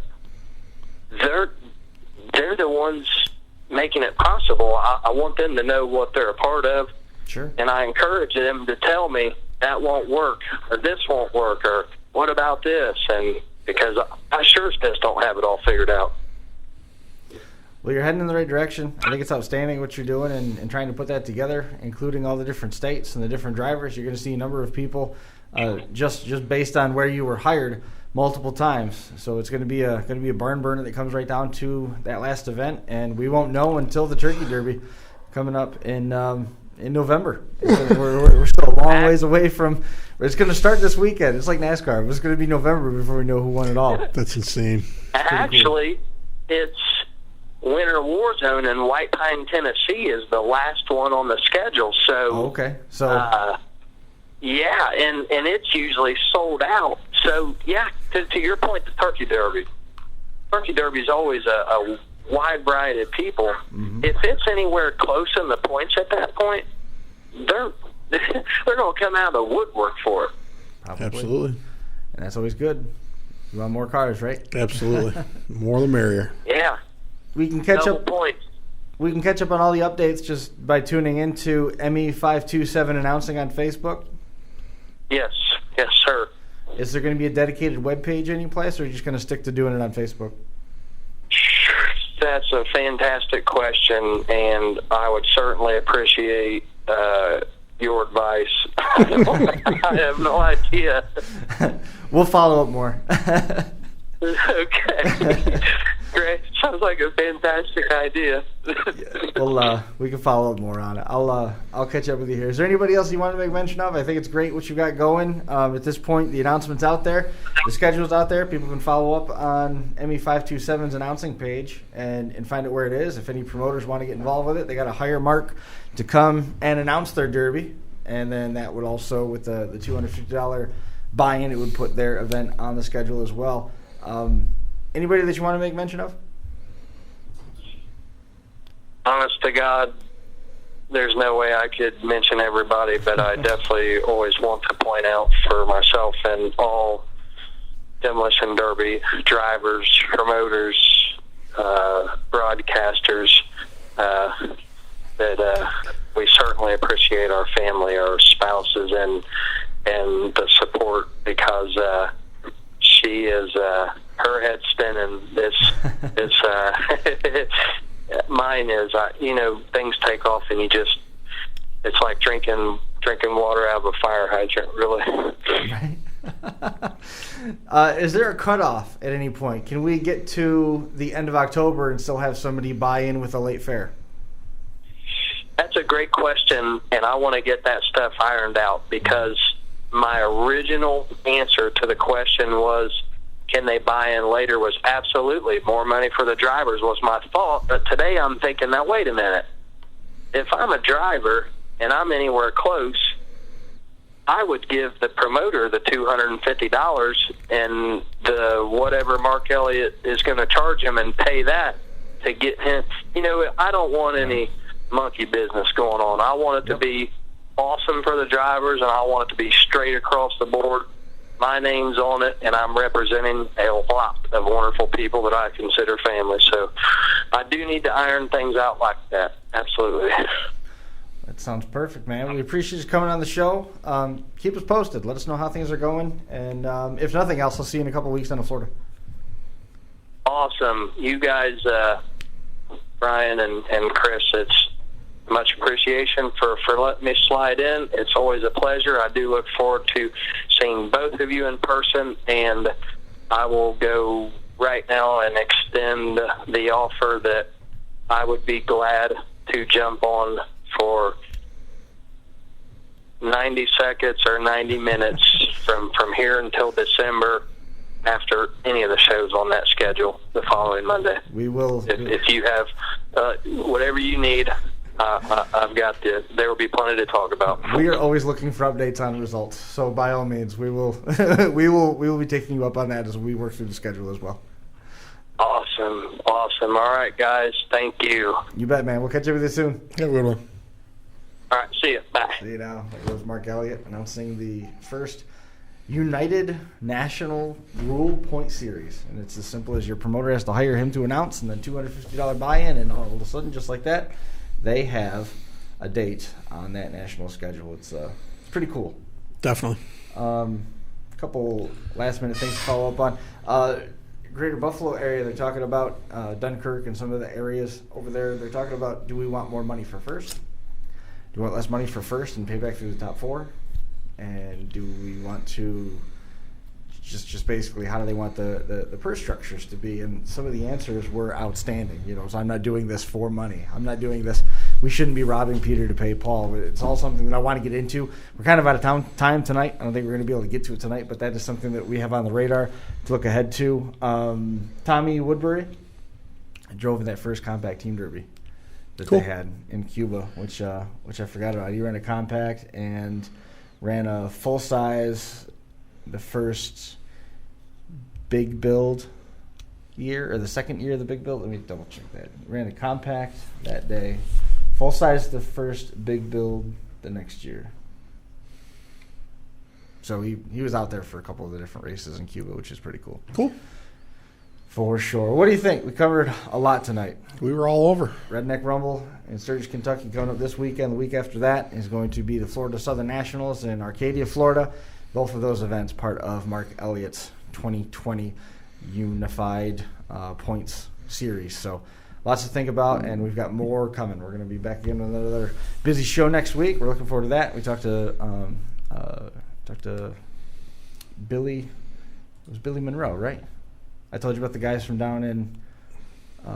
they're the ones making it possible. I want them to know what they're a part of. Sure. And I encourage them to tell me that won't work, or this won't work, or what about this? And because I sure as piss don't have it all figured out. Well, you're heading in the right direction. I think it's outstanding what you're doing and trying to put that together, including all the different states and the different drivers. You're going to see a number of people just based on where you were hired multiple times. So it's going to be a barn burner that comes right down to that last event, and we won't know until the Turkey Derby coming up in November. We're still a long ways away from. It's going to start this weekend. It's like NASCAR. It's going to be November before we know who won it all. That's insane. Actually, it's Winter War Zone in White Pine, Tennessee is the last one on the schedule. So okay. So yeah, and it's usually sold out. So yeah, to your point, the Turkey Derby. Turkey Derby is always a wide variety of people. Mm-hmm. If it's anywhere close in the points at that point, they're going to come out of the woodwork for it. Probably. Absolutely. And that's always good. You want more cars, right? Absolutely. More the merrier. Yeah. We can catch Double up. Points. We can catch up on all the updates just by tuning into ME527 announcing on Facebook. Yes, sir. Is there going to be a dedicated webpage any place, or are you just going to stick to doing it on Facebook? That's a fantastic question, and I would certainly appreciate your advice. I have no idea. We'll follow up more. Okay. Great. Sounds like a fantastic idea. Well, we can follow up more on it. I'll catch up with you here. Is there anybody else you want to make mention of? I think it's great what you got going. At this point, the announcement's out there. The schedule's out there. People can follow up on ME527's announcing page and find out where it is. If any promoters want to get involved with it, they got to hire Mark to come and announce their derby. And then that would also, with the $250 buy-in, it would put their event on the schedule as well. Anybody that you want to make mention of? Honest to God, there's no way I could mention everybody, but I definitely always want to point out for myself and all Demolition Derby drivers, promoters, broadcasters, that we certainly appreciate our family, our spouses, and the support, because she is mine is, things take off and it's like drinking water out of a fire hydrant, really. Right. Is there a cutoff at any point? Can we get to the end of October and still have somebody buy in with a late fare? That's a great question, and I want to get that stuff ironed out, because my original answer to the question was, can they buy in later, was absolutely. More money for the drivers was my thought. But today I'm thinking, now wait a minute. If I'm a driver and I'm anywhere close, I would give the promoter the $250 and the whatever Mark Elliott is going to charge him, and pay that to get him. I don't want any monkey business going on. I want it to be awesome for the drivers, and I want it to be straight across the board. My name's on it, and I'm representing a lot of wonderful people that I consider family. So I do need to iron things out like that. Absolutely. That sounds perfect, man. We appreciate you coming on the show. Keep us posted. Let us know how things are going. And if nothing else, I'll see you in a couple of weeks down in Florida. Awesome. You guys, Brian and Chris, it's much appreciation for letting me slide in. It's always a pleasure. I do look forward to seeing both of you in person, and I will go right now and extend the offer that I would be glad to jump on for 90 seconds or 90 minutes from here until December, after any of the shows on that schedule the following Monday. We will. If you have whatever you need, I've got there will be plenty to talk about. We are always looking for updates on results, so by all means, we will we will be taking you up on that as we work through the schedule as well. Awesome. All right, guys. Thank you. You bet, man. We'll catch up with you soon. Have a good one. All right. See you. Bye. See you now. That was Mark Elliott announcing the first United National Rule Point Series, and it's as simple as your promoter has to hire him to announce, and then $250 buy-in, and all of a sudden, just like that, they have a date on that national schedule. It's pretty cool. Definitely. A couple last-minute things to follow up on. Greater Buffalo area, they're talking about Dunkirk and some of the areas over there. They're talking about, do we want more money for first? Do we want less money for first and pay back through the top four? And do we want to just basically, how do they want the purse structures to be? And some of the answers were outstanding. So I'm not doing this for money. I'm not doing this. We shouldn't be robbing Peter to pay Paul. It's all something that I want to get into. We're kind of out of time tonight. I don't think we're going to be able to get to it tonight, but that is something that we have on the radar to look ahead to. Tommy Woodbury drove in that first compact team derby that they had in Cuba, which I forgot about. He ran a compact and ran a full-size the first big build year, or the second year of the big build. Let me double-check that. Ran a compact that day. Full-size the first big build the next year. So he was out there for a couple of the different races in Cuba, which is pretty cool. Cool. For sure. What do you think? We covered a lot tonight. We were all over. Redneck Rumble in Sturgis, Kentucky coming up this weekend. The week after that is going to be the Florida Southern Nationals in Arcadia, Florida. Both of those events part of Mark Elliott's 2020 Unified Points Series. So lots to think about, and we've got more coming. We're going to be back again with another busy show next week. We're looking forward to that. We talked to Billy. It was Billy Monroe, right? I told you about the guys from down in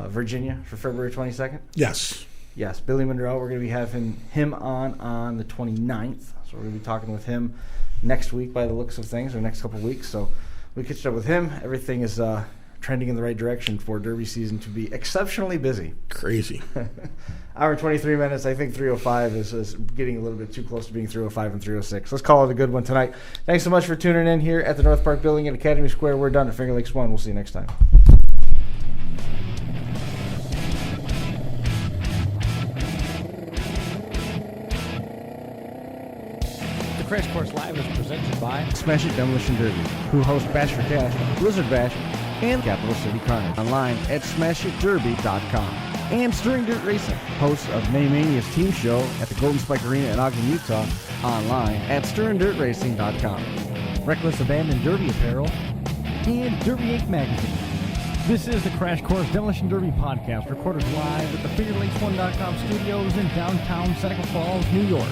Virginia for February 22nd? Yes. Yes, Billy Monroe. We're going to be having him on the 29th. So we're going to be talking with him next week by the looks of things, or next couple of weeks. So we catch up with him. Everything is trending in the right direction for Derby season to be exceptionally busy. Crazy. Hour and 23 minutes. I think 3:05 is getting a little bit too close to being 3:05 and 3:06. Let's call it a good one tonight. Thanks so much for tuning in here at the North Park Building at Academy Square. We're done at Finger Lakes 1. We'll see you next time. The Crash Course Live is presented by Smash It Demolition Derby, who host Bash for Cash, Blizzard Bash, and Capital City Carnage. Online at smashitderby.com. And Stirring Dirt Racing, hosts of Maymania's team show at the Golden Spike Arena in Ogden, Utah. Online at stirringdirtracing.com. Reckless Abandon Derby Apparel and Derby Inc. Magazine. This is the Crash Course Demolition Derby podcast, recorded live at the FingerLakes1.com studios in downtown Seneca Falls, New York.